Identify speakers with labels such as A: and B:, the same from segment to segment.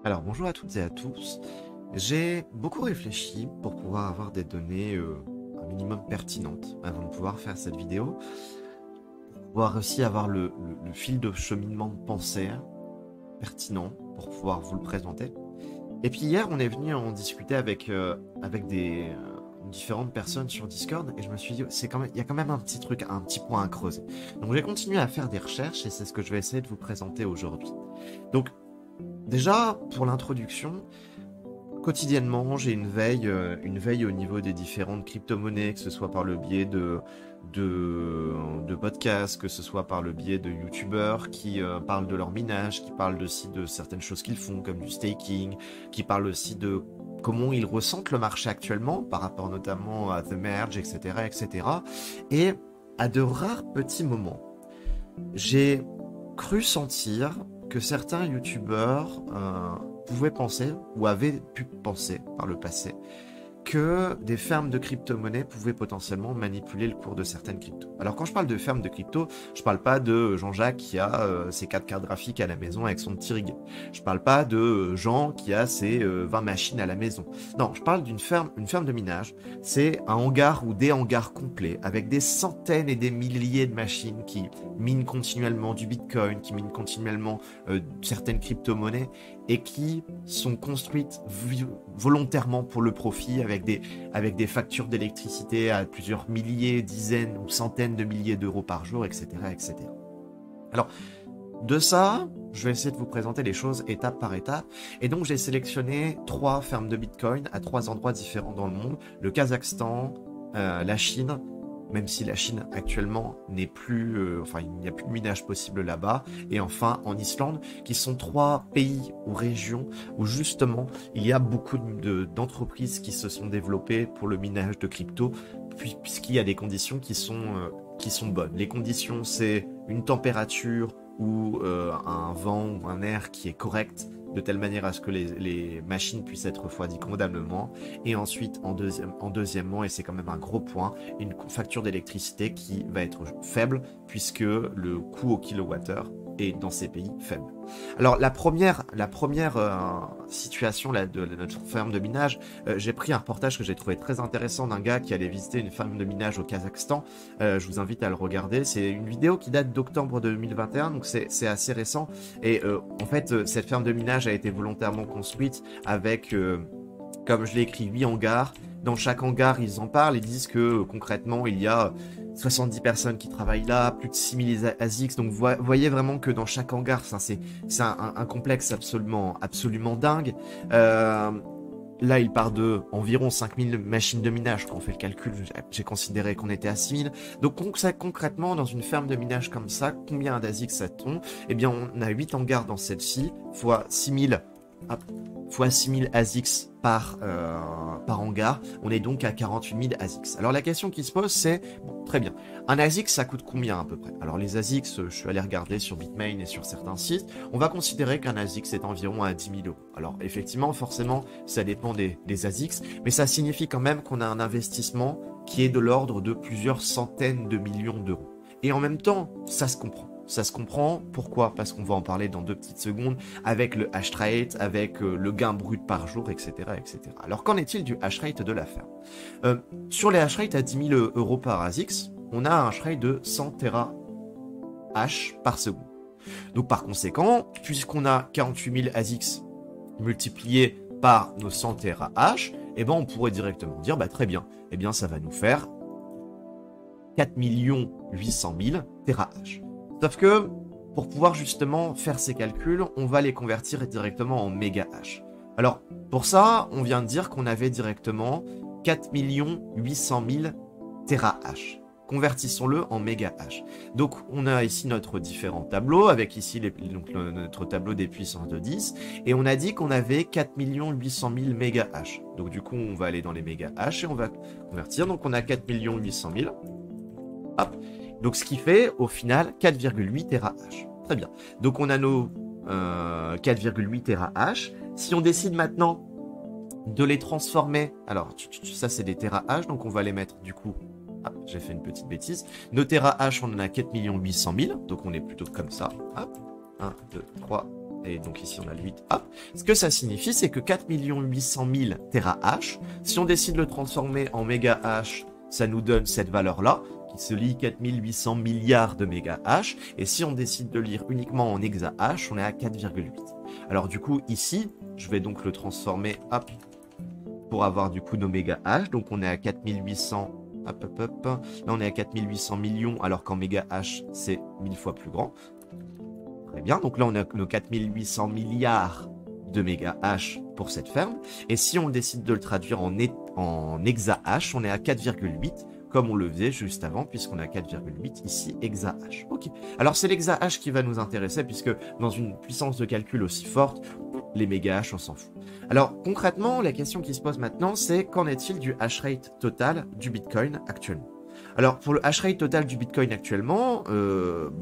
A: Alors bonjour à toutes et à tous. J'ai beaucoup réfléchi pour pouvoir avoir des données un minimum pertinentes avant de pouvoir faire cette vidéo, pour pouvoir aussi avoir le fil de cheminement de pensée pertinent pour pouvoir vous le présenter. Et puis hier, on est venu en discuter avec des différentes personnes sur Discord et je me suis dit, il y a quand même un petit truc, un petit point à creuser. Donc j'ai continué à faire des recherches et c'est ce que je vais essayer de vous présenter aujourd'hui. Donc déjà, pour l'introduction, quotidiennement, j'ai une veille au niveau des différentes crypto-monnaies, que ce soit par le biais de podcasts, que ce soit par le biais de youtubeurs qui parlent de leur minage, qui parlent aussi de certaines choses qu'ils font, comme du staking, qui parlent aussi de comment ils ressentent le marché actuellement, par rapport notamment à The Merge, etc., etc. Et cetera. Et à de rares petits moments, j'ai cru sentir que certains youtubeurs pouvaient penser, ou avaient pu penser par le passé, que des fermes de crypto-monnaies pouvaient potentiellement manipuler le cours de certaines cryptos. Alors quand je parle de fermes de crypto, je parle pas de Jean-Jacques qui a ses 4 cartes graphiques à la maison avec son petit rig. Je parle pas de Jean qui a ses 20 machines à la maison. Non, je parle une ferme de minage. C'est un hangar ou des hangars complets avec des centaines et des milliers de machines qui minent continuellement du Bitcoin, qui minent continuellement certaines crypto-monnaies et qui sont construites volontairement pour le profit avec des factures d'électricité à plusieurs milliers, dizaines ou centaines de milliers d'euros par jour, etc., etc. Alors, de ça, je vais essayer de vous présenter les choses étape par étape. Et donc, j'ai sélectionné 3 fermes de Bitcoin à 3 endroits différents dans le monde. Le Kazakhstan, la Chine, même si la Chine actuellement n'est plus, il n'y a plus de minage possible là-bas, et enfin en Islande, qui sont 3 pays ou régions où justement il y a beaucoup d'entreprises qui se sont développées pour le minage de crypto, puisqu'il y a des conditions qui sont bonnes. Les conditions, c'est une température ou un vent ou un air qui est correct, de telle manière à ce que les machines puissent être refroidies convenablement. Et ensuite, en deuxièmement, et c'est quand même un gros point, une facture d'électricité qui va être faible, puisque le coût au kilowattheure est dans ces pays faible. Alors la première situation là, de notre ferme de minage, j'ai pris un reportage que j'ai trouvé très intéressant d'un gars qui allait visiter une ferme de minage au Kazakhstan. Je vous invite à le regarder. C'est une vidéo qui date d'octobre 2021, donc c'est assez récent. Et en fait, cette ferme de minage a été volontairement construite avec, comme je l'ai écrit, 8 hangars. Dans chaque hangar, ils en parlent et disent que concrètement, il y a 70 personnes qui travaillent là, plus de 6000 ASICs. Donc vous voyez vraiment que dans chaque hangar, c'est un complexe absolument dingue. Là, il part de environ 5000 machines de minage. Quand on fait le calcul, j'ai considéré qu'on était à 6000. Donc concrètement, dans une ferme de minage comme ça, combien d'ASICs ça tombe? Eh bien, on a 8 hangars dans celle-ci, fois 6000 fois 6000 ASICs par hangar, on est donc à 48 000 ASICs. Alors la question qui se pose, c'est, bon, très bien, un ASIC ça coûte combien à peu près? Alors les ASICs, je suis allé regarder sur Bitmain et sur certains sites, on va considérer qu'un ASIC c'est environ à 10 000 euros. Alors effectivement, forcément, ça dépend des ASICs, mais ça signifie quand même qu'on a un investissement qui est de l'ordre de plusieurs centaines de millions d'euros. Et en même temps, ça se comprend. Ça se comprend, pourquoi? Parce qu'on va en parler dans 2 petites secondes, avec le hash rate, avec le gain brut par jour, etc. etc. Alors qu'en est-il du hash rate de la ferme? Sur les hash rates à 10 000 euros par ASICS, on a un hash rate de 100 terahash par seconde. Donc par conséquent, puisqu'on a 48 000 ASICS multipliés par nos 100 terahash, eh ben on pourrait directement dire, bah très bien, eh bien ça va nous faire 4 800 000 terahash. Sauf que, pour pouvoir justement faire ces calculs, on va les convertir directement en mégahash. Alors, pour ça, on vient de dire qu'on avait directement 4 800 000 terahash. Convertissons-le en mégahash. Donc, on a ici notre différent tableau, avec ici notre tableau des puissances de 10, et on a dit qu'on avait 4 800 000 mégahash. Donc, du coup, on va aller dans les mégahash et on va convertir. Donc, on a 4 800 000. Hop. Donc ce qui fait au final 4,8 terahash. Très bien. Donc on a nos 4,8 terahash. Si on décide maintenant de les transformer, alors ça c'est des terahash, donc on va les mettre du coup. Hop, j'ai fait une petite bêtise. Nos terahash, on en a 4 800 000, donc on est plutôt comme ça. Hop, 1, 2, 3, et donc ici on a le 8, hop. Ce que ça signifie, c'est que 4 800 000 terahash, si on décide de le transformer en mégahash, ça nous donne cette valeur-là, qui se lit 4 800 milliards de mégahash, et si on décide de lire uniquement en exahash, on est à 4,8. Alors du coup, ici, je vais donc le transformer, hop, pour avoir du coup nos mégahash, donc on est à 4800, hop, hop, hop, là on est à 4800 millions, alors qu'en mégahash, c'est 1000 fois plus grand. Très bien, donc là on a nos 4800 milliards de mégahash pour cette ferme, et si on décide de le traduire en exahash, on est à 4,8, comme on le faisait juste avant, puisqu'on a 4,8 ici, exahash. Ok. Alors c'est l'exahash qui va nous intéresser, puisque dans une puissance de calcul aussi forte, les mégahash, on s'en fout. Alors concrètement, la question qui se pose maintenant, c'est qu'en est-il du hash rate total du Bitcoin actuellement? Alors pour le hash rate total du Bitcoin actuellement,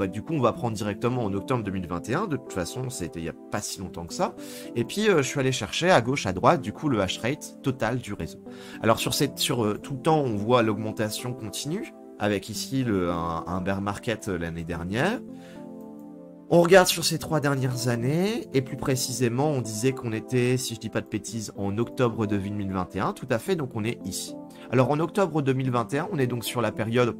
A: du coup on va prendre directement en octobre 2021, de toute façon c'était il n'y a pas si longtemps que ça, et puis je suis allé chercher à gauche, à droite, du coup le hash rate total du réseau. Alors sur tout le temps on voit l'augmentation continue, avec ici un bear market l'année dernière. On regarde sur ces 3 dernières années, et plus précisément, on disait qu'on était, si je dis pas de bêtises, en octobre 2021, tout à fait, donc on est ici. Alors en octobre 2021, on est donc sur la période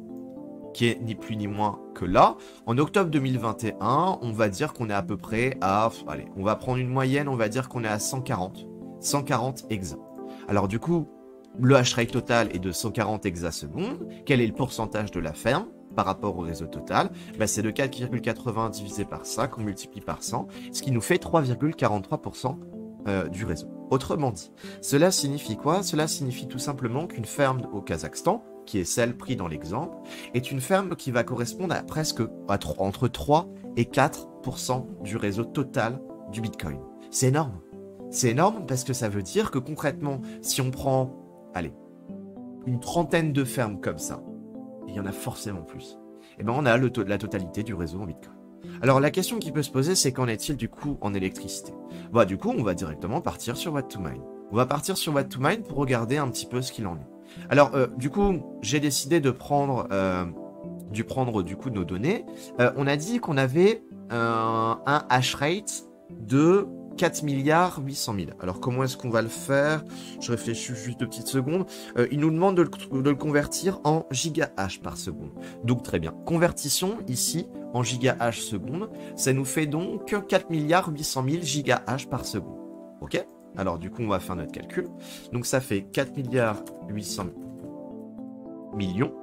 A: qui est ni plus ni moins que là. En octobre 2021, on va dire qu'on est à peu près à, allez, on va prendre une moyenne, on va dire qu'on est à 140 exas. Alors du coup, le hash rate total est de 140 exasecondes. Quel est le pourcentage de la ferme par rapport au réseau total? C'est de 4,80 divisé par 5, on multiplie par 100, ce qui nous fait 3,43% du réseau. Autrement dit, cela signifie quoi? Cela signifie tout simplement qu'une ferme au Kazakhstan, qui est celle prise dans l'exemple, est une ferme qui va correspondre à entre 3 et 4% du réseau total du Bitcoin. C'est énorme. C'est énorme parce que ça veut dire que concrètement, si on prend, allez, une trentaine de fermes comme ça, il y en a forcément plus, et on a la totalité du réseau en Bitcoin. Alors la question qui peut se poser, c'est qu'en est-il du coup en électricité? Du coup, on va directement partir sur Watt2Mine. On va partir sur Watt2Mine pour regarder un petit peu ce qu'il en est. Alors du coup, j'ai décidé de prendre du coup nos données. On a dit qu'on avait un hash rate de 4 milliards 800 000. Alors comment est-ce qu'on va le faire? Je réfléchis juste 2 petites secondes. Il nous demande de le convertir en gigahash par seconde. Donc très bien. Convertissons ici en gigahash seconde. Ça nous fait donc 4 milliards 800 000 gigahash par seconde. Ok? Alors du coup on va faire notre calcul. Donc ça fait 4 milliards 800 millions.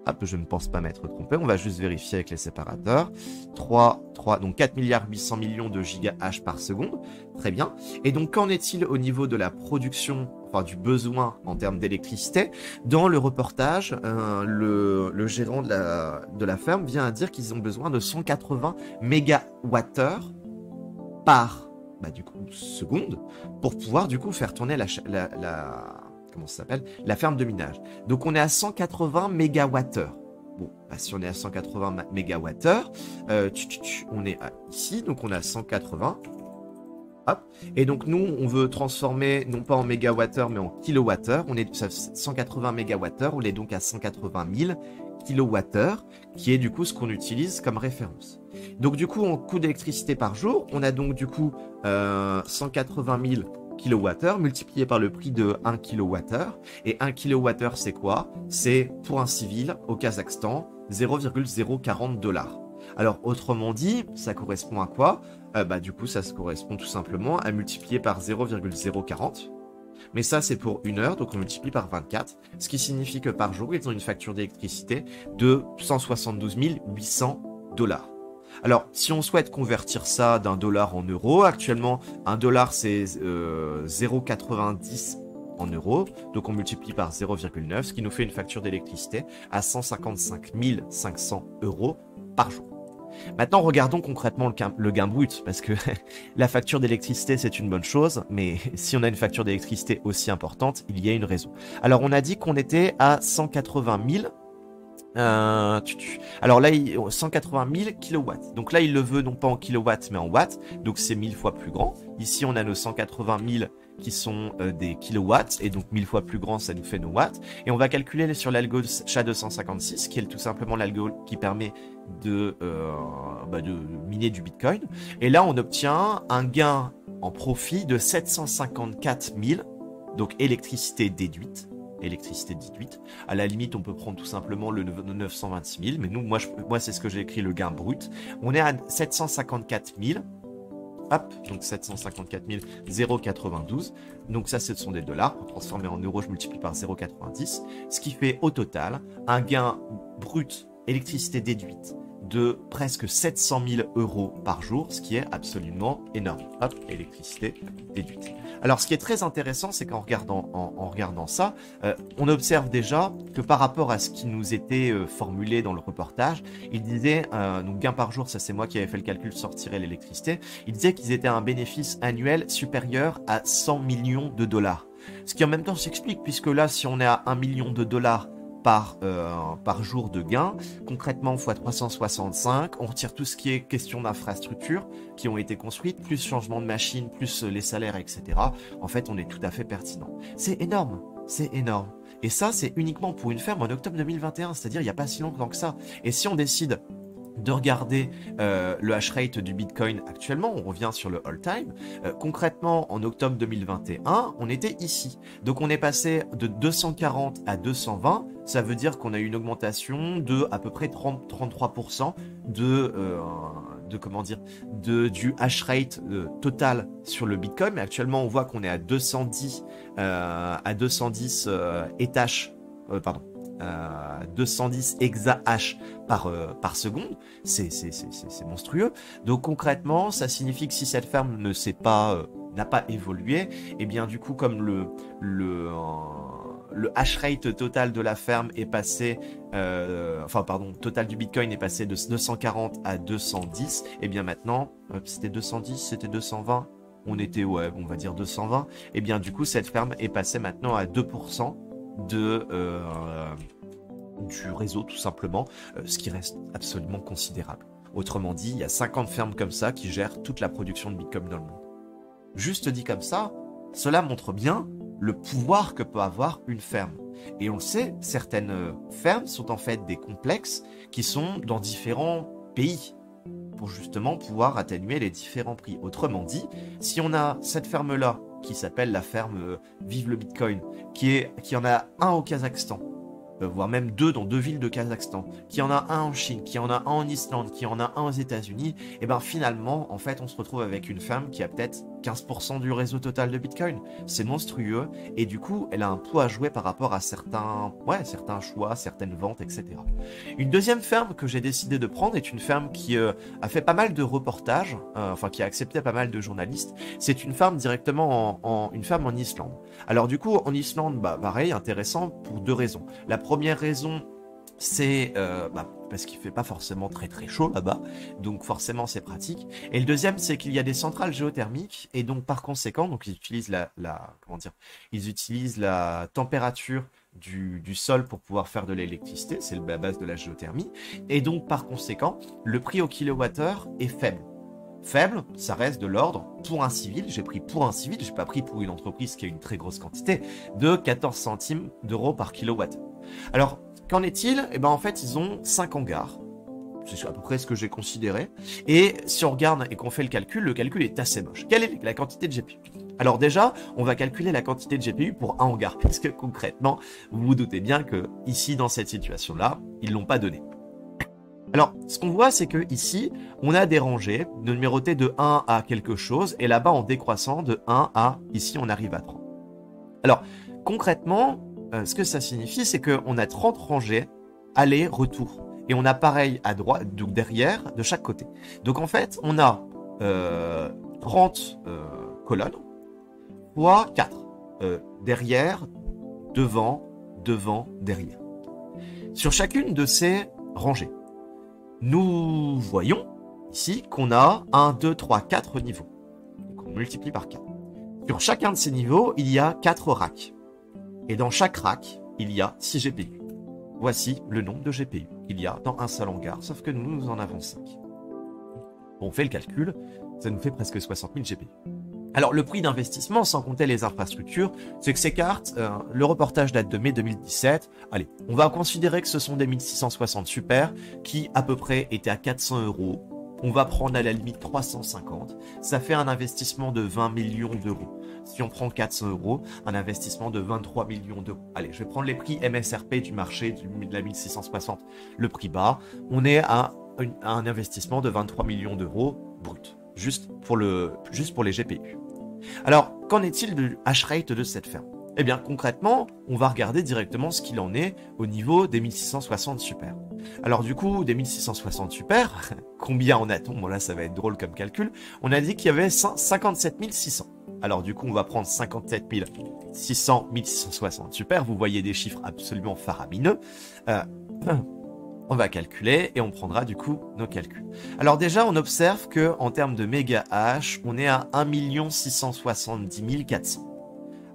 A: Hop, je ne pense pas m'être trompé, on va juste vérifier avec les séparateurs. 3, donc 4 milliards 800 millions de gigahash par seconde, très bien. Et donc qu'en est-il au niveau de la production, enfin du besoin en termes d'électricité? Dans le reportage, le gérant de la ferme vient à dire qu'ils ont besoin de 180 mégawattheures par du coup, seconde pour pouvoir du coup faire tourner comment ça s'appelle, la ferme de minage. Donc on est à 180 mégawattheures. Bon, si on est à 180 mégawattheures, on est ici, donc on est à 180. Hop. Et donc nous, on veut transformer non pas en mégawattheures, mais en kilowattheures. On est à 180 mégawattheures, on est donc à 180 000 kilowattheures, qui est du coup ce qu'on utilise comme référence. Donc du coup, en coût d'électricité par jour, on a donc du coup 180 000 kWh multiplié par le prix de 1 kWh. Et 1 kWh, c'est quoi? C'est, pour un civil, au Kazakhstan, 0,040 $. Alors, autrement dit, ça correspond à quoi? Du coup, ça correspond tout simplement à multiplier par 0,040. Mais ça, c'est pour 1 heure, donc on multiplie par 24. Ce qui signifie que par jour, ils ont une facture d'électricité de 172 800 $. Alors, si on souhaite convertir ça d'un dollar en euros, actuellement, un dollar, c'est 0,90 en euros. Donc, on multiplie par 0,9, ce qui nous fait une facture d'électricité à 155 500 € par jour. Maintenant, regardons concrètement le gain brut, parce que la facture d'électricité, c'est une bonne chose, mais si on a une facture d'électricité aussi importante, il y a une raison. Alors, on a dit qu'on était à 180 000. Alors là, 180 000 kilowatts. Donc là, il le veut non pas en kilowatts, mais en watts. Donc c'est 1000 fois plus grand. Ici, on a nos 180 000 qui sont des kilowatts. Et donc 1000 fois plus grand, ça nous fait nos watts. Et on va calculer sur l'algo SHA-256, qui est tout simplement l'algo qui permet de miner du Bitcoin. Et là, on obtient un gain en profit de 754 000, donc électricité déduite. À la limite, on peut prendre tout simplement le 926 000, mais nous, moi c'est ce que j'ai écrit, le gain brut. On est à 754 000. Hop, donc 754 092. Donc ça, ce sont des dollars. Pour transformer en euros, je multiplie par 0,90. Ce qui fait au total un gain brut électricité déduite de presque 700 000 euros par jour, ce qui est absolument énorme. Hop, électricité déduite. Alors, ce qui est très intéressant, c'est qu'en regardant ça, on observe déjà que par rapport à ce qui nous était formulé dans le reportage, il disait, donc gain par jour, ça c'est moi qui avais fait le calcul sans retirer l'électricité, il disait qu'ils étaient à un bénéfice annuel supérieur à 100 millions de dollars. Ce qui en même temps s'explique, puisque là, si on est à 1 million de dollars par jour de gain, concrètement x 365, on retire tout ce qui est question d'infrastructures qui ont été construites, plus changement de machine, plus les salaires, etc. En fait, on est tout à fait pertinent. C'est énorme, c'est énorme. Et ça, c'est uniquement pour une ferme en octobre 2021, c'est-à-dire il n'y a pas si longtemps que ça. Et si on décide de regarder le hash rate du Bitcoin actuellement, on revient sur le all-time, concrètement en octobre 2021, on était ici. Donc on est passé de 240 à 220, ça veut dire qu'on a eu une augmentation de à peu près 33% du hash rate total sur le Bitcoin. Mais actuellement, on voit qu'on est à 210 étages, 210 exahash par seconde, c'est monstrueux. Donc concrètement, ça signifie que si cette ferme n'a pas évolué, et bien du coup, comme le hash rate total de la ferme est passé, total du Bitcoin est passé de 240 à 210, et bien maintenant, c'était 210, c'était 220, on était, on va dire 220, et bien du coup, cette ferme est passée maintenant à 2% du réseau tout simplement, ce qui reste absolument considérable. Autrement dit, il y a 50 fermes comme ça qui gèrent toute la production de Bitcoin dans le monde. Juste dit comme ça, cela montre bien le pouvoir que peut avoir une ferme. Et on le sait, certaines fermes sont en fait des complexes qui sont dans différents pays pour justement pouvoir atténuer les différents prix. Autrement dit, si on a cette ferme-là qui s'appelle la ferme Vive le Bitcoin, qui en a un au Kazakhstan, voire même deux dans deux villes de Kazakhstan, qui en a un en Chine, qui en a un en Islande, qui en a un aux États-Unis, et ben finalement, en fait, on se retrouve avec une ferme qui a peut-être 15% du réseau total de Bitcoin. C'est monstrueux, et du coup, elle a un poids à jouer par rapport à certains choix, certaines ventes, etc. Une deuxième ferme que j'ai décidé de prendre est une ferme qui a fait pas mal de reportages, qui a accepté pas mal de journalistes. C'est une ferme directement une ferme en Islande. Alors du coup, en Islande, pareil, intéressant pour deux raisons. La première raison, c'est parce qu'il fait pas forcément très très chaud là-bas, donc forcément c'est pratique. Et le deuxième, c'est qu'il y a des centrales géothermiques, et donc par conséquent, donc ils utilisent ils utilisent la température du sol pour pouvoir faire de l'électricité, c'est la base de la géothermie, et donc par conséquent, le prix au kilowattheure est faible. Faible, ça reste de l'ordre, pour un civil, j'ai pris pour un civil, j'ai pas pris pour une entreprise qui a une très grosse quantité, de 14 centimes d'euros par kilowattheure. Alors, qu'en est-il? Eh ben en fait, ils ont 5 hangars. C'est à peu près ce que j'ai considéré. Et si on regarde et qu'on fait le calcul est assez moche. Quelle est la quantité de GPU? Alors déjà, on va calculer la quantité de GPU pour un hangar, parce que concrètement, vous vous doutez bien que ici, dans cette situation-là, ils l'ont pas donné. Alors, ce qu'on voit, c'est que ici, on a des rangées numérotées de 1 à quelque chose, et là-bas, en décroissant de 1 à, ici, on arrive à 30. Alors, concrètement, ce que ça signifie, c'est qu'on a 30 rangées, aller-retour. Et on a pareil à droite, donc derrière, de chaque côté. Donc en fait, on a 30 colonnes, fois 4. Derrière, devant, derrière. Sur chacune de ces rangées, nous voyons ici qu'on a 1, 2, 3, 4 niveaux. Donc on multiplie par 4. Sur chacun de ces niveaux, il y a 4 racks. Et dans chaque rack, il y a 6 GPU. Voici le nombre de GPU qu'il y a dans un seul hangar, sauf que nous en avons 5. On fait le calcul, ça nous fait presque 60 000 GPU. Alors le prix d'investissement, sans compter les infrastructures, c'est que ces cartes, le reportage date de mai 2017, allez, on va considérer que ce sont des 1660 Super, qui à peu près étaient à 400 € on va prendre à la limite 350. Ça fait un investissement de 20 millions d'euros. Si on prend 400 euros, un investissement de 23 millions d'euros. Allez, je vais prendre les prix MSRP du marché de la 1660, le prix bas. On est à un investissement de 23 millions d'euros brut, juste pour les GPU. Alors, qu'en est-il du hash rate de cette ferme? Eh bien, concrètement, on va regarder directement ce qu'il en est au niveau des 1660 super. Alors du coup, des 1660 super, combien en a-t-on? Bon là, ça va être drôle comme calcul. On a dit qu'il y avait 57 600. Alors du coup, on va prendre 57 600, 1660 super. Vous voyez des chiffres absolument faramineux. On va calculer et on prendra du coup nos calculs. Alors déjà, on observe que en termes de méga hash, on est à 1 670 400.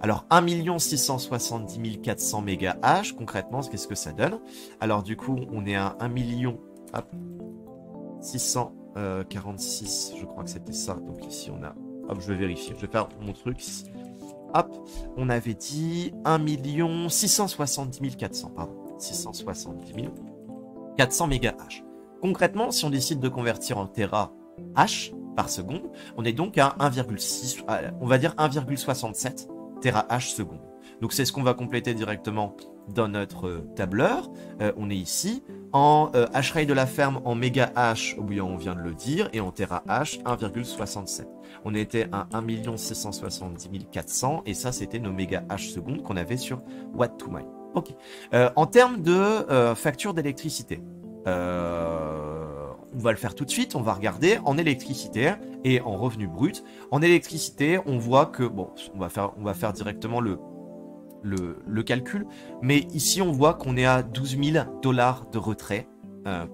A: Alors 1 670 400 méga hash, concrètement, qu'est-ce que ça donne? Alors du coup, on est à 1 million 646, je crois que c'était ça. Donc ici, on a... Hop, je vais vérifier, je vais faire mon truc. Hop, on avait dit 1 670 400, pardon. 670 400 méga hash. Concrètement, si on décide de convertir en Tera hash par seconde, on est donc à 1,6, on va dire 1,67 Tera hash seconde. Donc c'est ce qu'on va compléter directement dans notre tableur. On est ici en hash rate de la ferme en méga hash, oui, on vient de le dire, et en Tera hash 1,67. On était à 1 670 400 et ça c'était nos méga hash secondes qu'on avait sur Watt to Mine. Ok. En termes de facture d'électricité, on va le faire tout de suite. On va regarder en électricité et en revenu brut. En électricité, on voit que bon, on va faire directement le calcul. Mais ici, on voit qu'on est à 12 000 $ de retrait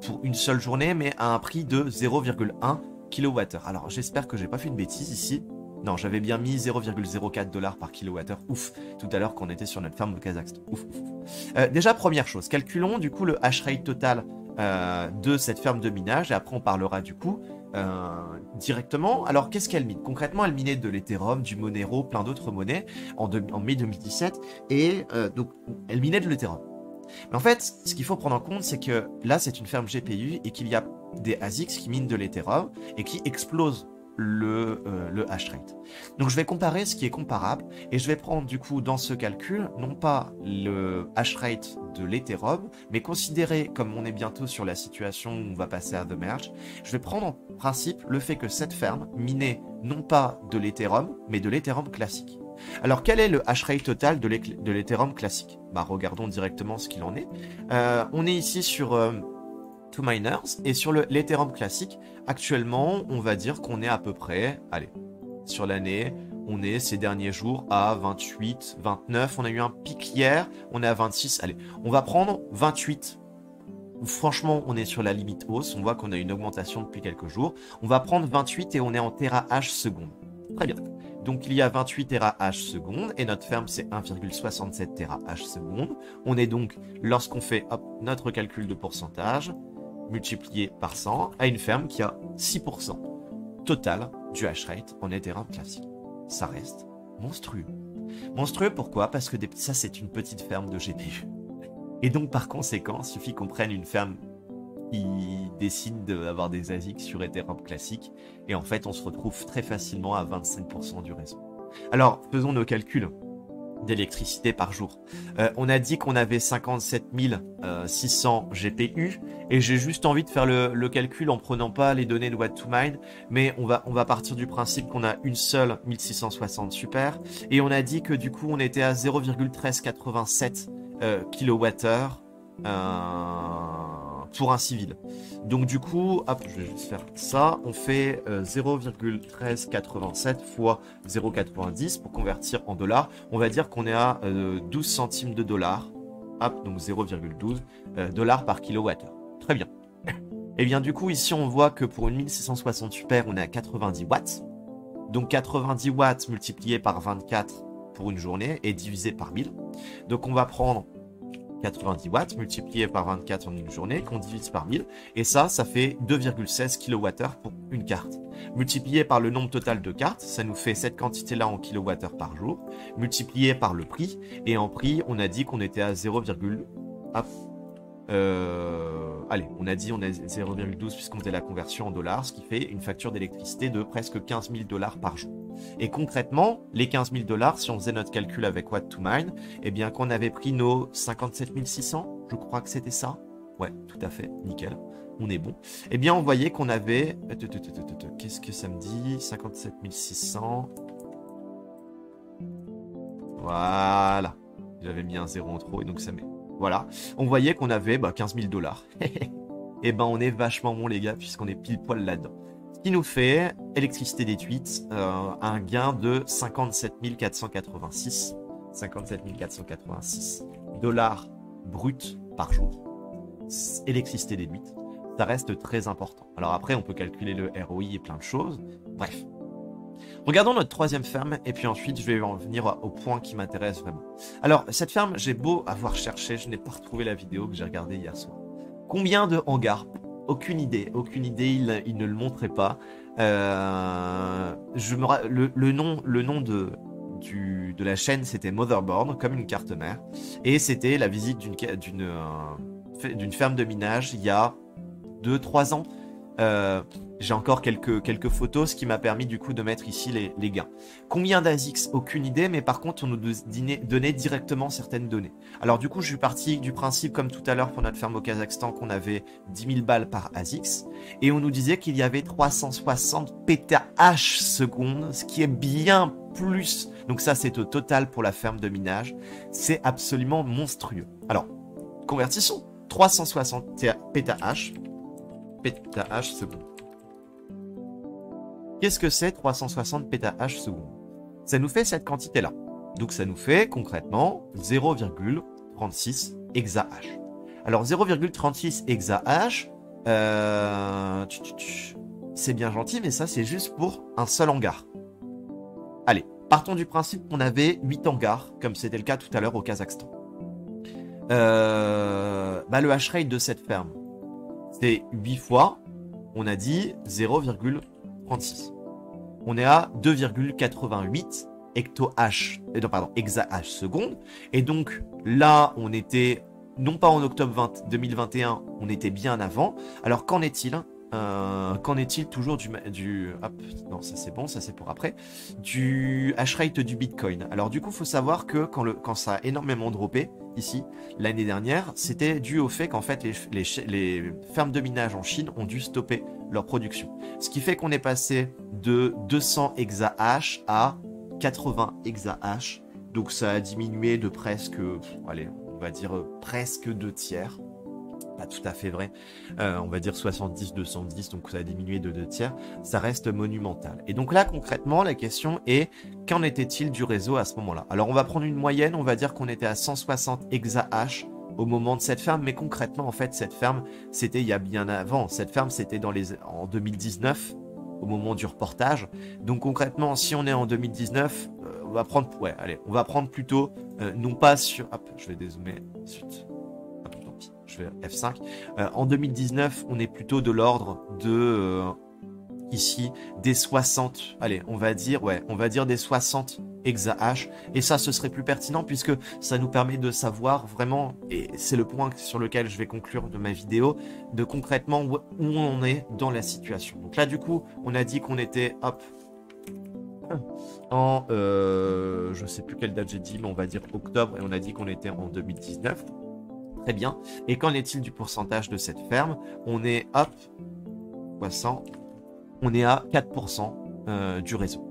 A: pour une seule journée, mais à un prix de 0,1 kWh. Alors, j'espère que j'ai pas fait une bêtise ici. Non, j'avais bien mis 0,04 $ par kilowattheure. Ouf, tout à l'heure quand on était sur notre ferme au Kazakhstan. Ouf, ouf, ouf. Déjà, première chose, calculons du coup le hash rate total de cette ferme de minage. Et après, on parlera du coup directement. Alors, qu'est-ce qu'elle mine? Concrètement, elle minait de l'Ethereum, du Monero, plein d'autres monnaies en mai 2017. Et donc, elle minait de l'Ethereum. Mais en fait, ce qu'il faut prendre en compte, c'est que là, c'est une ferme GPU et qu'il y a des ASICs qui minent de l'Ethereum et qui explosent le hash rate. Donc je vais comparer ce qui est comparable et je vais prendre du coup dans ce calcul non pas le hash rate de l'Ethereum mais considérer comme on est bientôt sur la situation où on va passer à The Merge, je vais prendre en principe le fait que cette ferme minait non pas de l'Ethereum mais de l'Ethereum classique. Alors quel est le hash rate total de l'Ethereum classique? Bah regardons directement ce qu'il en est. On est ici sur Miners et sur l'Ethereum classique actuellement on va dire qu'on est à peu près, allez, sur l'année on est ces derniers jours à 28, 29, on a eu un pic hier, on est à 26, allez, on va prendre 28. Franchement on est sur la limite hausse, on voit qu'on a une augmentation depuis quelques jours, on va prendre 28 et on est en TH seconde. Très bien. Donc il y a 28 TH seconde et notre ferme c'est 1,67 TH seconde. On est donc, lorsqu'on fait hop, notre calcul de pourcentage, multiplié par 100 à une ferme qui a 6% total du hash rate en Ethereum classique. Ça reste monstrueux. Monstrueux pourquoi? Parce que ça c'est une petite ferme de GPU. Et donc par conséquent, il suffit qu'on prenne une ferme qui décide d'avoir des ASICs sur Ethereum classique et en fait on se retrouve très facilement à 25% du réseau. Alors faisons nos calculs d'électricité par jour. On a dit qu'on avait 57 600 GPU et j'ai juste envie de faire le calcul en prenant pas les données de Watt to Mine, mais on va partir du principe qu'on a une seule 1660 super et on a dit que du coup on était à 0,1387 kWh pour un civil. Donc du coup, hop, je vais juste faire ça, on fait 0,1387 fois 0,90 pour convertir en dollars. On va dire qu'on est à 12 centimes de dollars. Hop, donc 0,12 dollars par kilowattheure. Très bien. Et bien du coup, ici on voit que pour une 1660 super, on est à 90 watts. Donc 90 watts multiplié par 24 pour une journée et divisé par 1000. Donc on va prendre 90 watts multiplié par 24 en une journée qu'on divise par 1000 et ça fait 2,16 kWh pour une carte. Multiplié par le nombre total de cartes, ça nous fait cette quantité-là en kWh par jour, multiplié par le prix et en prix, on a dit qu'on était à 0,1 Allez, on a 0,12 puisqu'on faisait la conversion en dollars, ce qui fait une facture d'électricité de presque 15 000 dollars par jour. Et concrètement, les 15 000 dollars, si on faisait notre calcul avec Watt to Mine, eh bien qu'on avait pris nos 57 600, je crois que c'était ça. Ouais, tout à fait, nickel, on est bon. Eh bien, on voyait qu'on avait... Qu'est-ce que ça me dit? 57 600... Voilà. J'avais mis un 0 en trop et donc ça met. Voilà. On voyait qu'on avait 15 000 dollars. Et ben on est vachement bon les gars puisqu'on est pile poil là-dedans. Ce qui nous fait, électricité détruite, un gain de 57 486. 57 486 dollars bruts par jour. Électricité déduite. Ça reste très important. Alors après, on peut calculer le ROI et plein de choses. Bref. Regardons notre troisième ferme et puis ensuite je vais en venir au point qui m'intéresse vraiment. Alors cette ferme, j'ai beau avoir cherché, je n'ai pas retrouvé la vidéo que j'ai regardée hier soir. Combien de hangars? Aucune idée, il ne le montrait pas. Le nom de la chaîne c'était Motherboard, comme une carte mère. Et c'était la visite d'une ferme de minage il y a 2-3 ans. J'ai encore quelques photos, ce qui m'a permis du coup de mettre ici les gains. Combien d'ASICS? Aucune idée, mais par contre on nous donnait directement certaines données. Alors du coup je suis parti du principe comme tout à l'heure pour notre ferme au Kazakhstan qu'on avait 10 000 balles par ASICS et on nous disait qu'il y avait 360 PTH secondes, ce qui est bien plus. Donc ça c'est au total pour la ferme de minage. C'est absolument monstrueux. Alors, convertissons. 360 PTH secondes. Qu'est-ce que c'est 360 PTH secondes? Ça nous fait cette quantité-là. Donc ça nous fait concrètement 0,36 exahash. Alors 0,36 exahash, c'est bien gentil, mais ça c'est juste pour un seul hangar. Allez, partons du principe qu'on avait 8 hangars, comme c'était le cas tout à l'heure au Kazakhstan. Le hash rate de cette ferme, c'est 8 fois, on a dit 0,36. On est à 2,88 exahash seconde. Et donc là, on était non pas en octobre 2021, on était bien avant. Alors qu'en est-il? Qu'en est-il toujours non, ça c'est bon, ça c'est pour après. Du hash rate du Bitcoin. Alors du coup, il faut savoir que quand ça a énormément droppé, ici, l'année dernière, c'était dû au fait qu'en fait, les fermes de minage en Chine ont dû stopper leur production. Ce qui fait qu'on est passé de 200 exahash à 80 exahash. Donc ça a diminué de presque, allez, on va dire presque 2 tiers. Pas tout à fait vrai, on va dire 70-210, donc ça a diminué de 2 tiers, ça reste monumental. Et donc là, concrètement, la question est, qu'en était-il du réseau à ce moment-là? Alors on va prendre une moyenne, on va dire qu'on était à 160 exahash au moment de cette ferme, mais concrètement, en fait, cette ferme, c'était il y a bien avant. Cette ferme, c'était en 2019, au moment du reportage. Donc concrètement, si on est en 2019, on va prendre, on va prendre plutôt, non pas sur, hop, je vais dézoomer, suite. Je vais F5. En 2019, on est plutôt de l'ordre de ici des 60. Allez, on va dire des 60 exahash. Et ça, ce serait plus pertinent puisque ça nous permet de savoir vraiment, et c'est le point sur lequel je vais conclure de ma vidéo, de concrètement où on est dans la situation. Donc là, du coup, on a dit qu'on était, hop, en, je sais plus quelle date j'ai dit, mais on va dire octobre, et on a dit qu'on était en 2019. Très bien. Et qu'en est-il du pourcentage de cette ferme? On est, hop, 300, on est à 4% du réseau.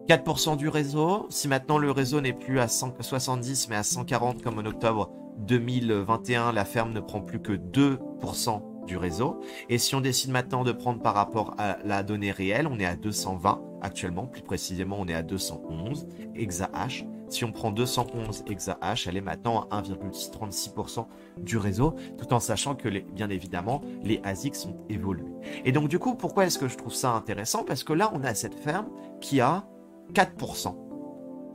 A: 4% du réseau, si maintenant le réseau n'est plus à 170 mais à 140 comme en octobre 2021, la ferme ne prend plus que 2% du réseau. Et si on décide maintenant de prendre par rapport à la donnée réelle, on est à 220 actuellement, plus précisément on est à 211 exahash. Si on prend 211 exahash, elle est maintenant à 1,36% du réseau, tout en sachant que, bien évidemment, les ASIC sont évolués. Et donc, du coup, pourquoi est-ce que je trouve ça intéressant? Parce que là, on a cette ferme qui a 4%.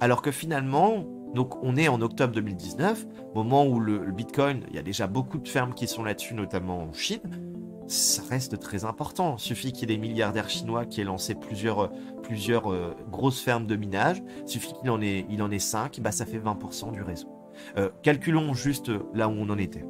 A: Alors que finalement, donc on est en octobre 2019, moment où le Bitcoin, il y a déjà beaucoup de fermes qui sont là-dessus, notamment en Chine. Ça reste très important. Il suffit qu'il y ait des milliardaires chinois qui aient lancé plusieurs grosses fermes de minage. Il suffit qu'il en ait 5, ça fait 20% du réseau. Calculons juste là où on en était.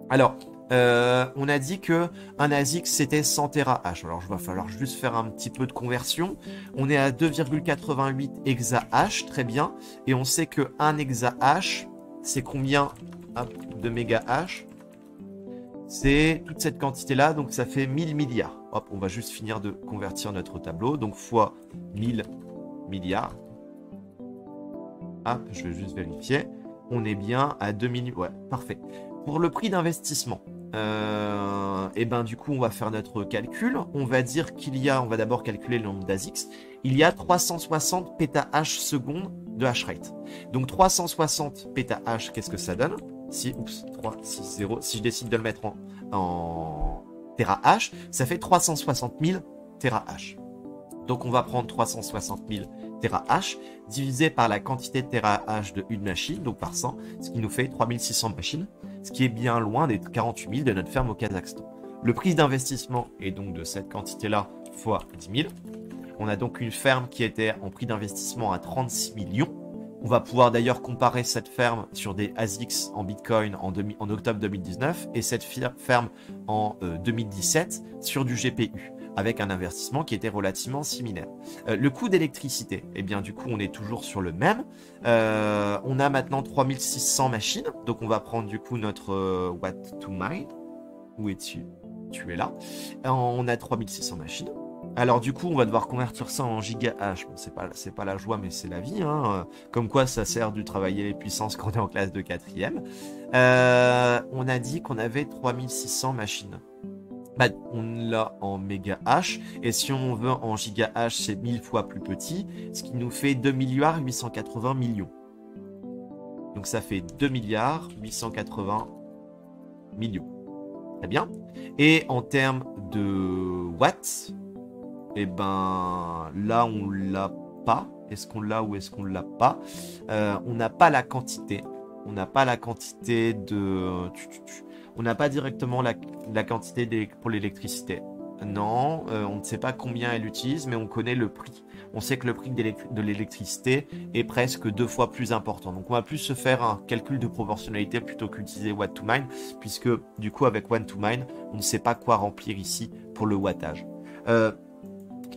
A: Alors, On a dit que un ASIC c'était 100 TH. Alors il va falloir juste faire un petit peu de conversion. On est à 2,88 exahash, très bien. Et on sait que 1 exahash, c'est combien de mégahash? C'est toute cette quantité-là, donc ça fait 1000 milliards. Hop, on va juste finir de convertir notre tableau. Donc fois 1000 milliards. Ah, je vais juste vérifier. On est bien à 2000. Ouais, parfait. Pour le prix d'investissement, et ben du coup, on va faire notre calcul. On va dire qu'il y a, on va d'abord calculer le nombre d'ASICs. Il y a 360 pétahash secondes de hash rate. Donc 360 pétahash, qu'est-ce que ça donne? Si, oups, 3, 6, 0. Si je décide de le mettre en terahash, ça fait 360 000 terahash. Donc on va prendre 360 000 terahash divisé par la quantité de terahash de une machine, donc par 100, ce qui nous fait 3600 machines, ce qui est bien loin des 48 000 de notre ferme au Kazakhstan. Le prix d'investissement est donc de cette quantité-là fois 10 000. On a donc une ferme qui était en prix d'investissement à 36 millions. On va pouvoir d'ailleurs comparer cette ferme sur des ASICs en Bitcoin en octobre 2019 et cette ferme en 2017 sur du GPU, avec un investissement qui était relativement similaire. Le coût d'électricité, eh bien du coup on est toujours sur le même. On a maintenant 3600 machines, donc on va prendre du coup notre watt to mine. Où es-tu? Tu es là. On a 3600 machines. Alors du coup, on va devoir convertir ça en gigahash. Bon, c'est pas la joie, mais c'est la vie. Hein. Comme quoi, ça sert de travailler les puissances quand on est en classe de 4e. On a dit qu'on avait 3600 machines. Bah, on l'a en mégahash. Et si on veut en gigahash, c'est 1000 fois plus petit. Ce qui nous fait 2 milliards 880 millions. Donc ça fait 2 milliards 880 millions. Très bien. Et en termes de watts, et ben là on l'a pas. Est-ce qu'on l'a ou est-ce qu'on l'a pas? On n'a pas la quantité. On n'a pas la quantité de. On n'a pas directement la quantité pour l'électricité. Non, on ne sait pas combien elle utilise, mais on connaît le prix. On sait que le prix de l'électricité est presque 2 fois plus important. Donc on va plus se faire un calcul de proportionnalité plutôt qu'utiliser watt to mine, puisque du coup avec watt to mine, on ne sait pas quoi remplir ici pour le wattage.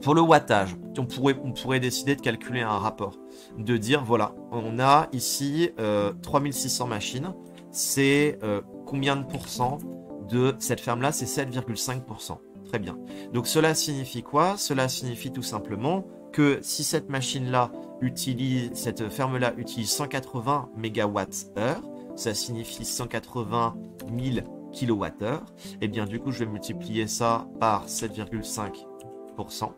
A: Pour le wattage, on pourrait décider de calculer un rapport, de dire voilà, on a ici 3600 machines, c'est combien de pourcents de cette ferme-là? C'est 7,5%. Très bien. Donc cela signifie quoi? Cela signifie tout simplement que si cette machine-là cette ferme-là utilise 180 MWh, ça signifie 180 000 kWh, et bien du coup je vais multiplier ça par 7,5%.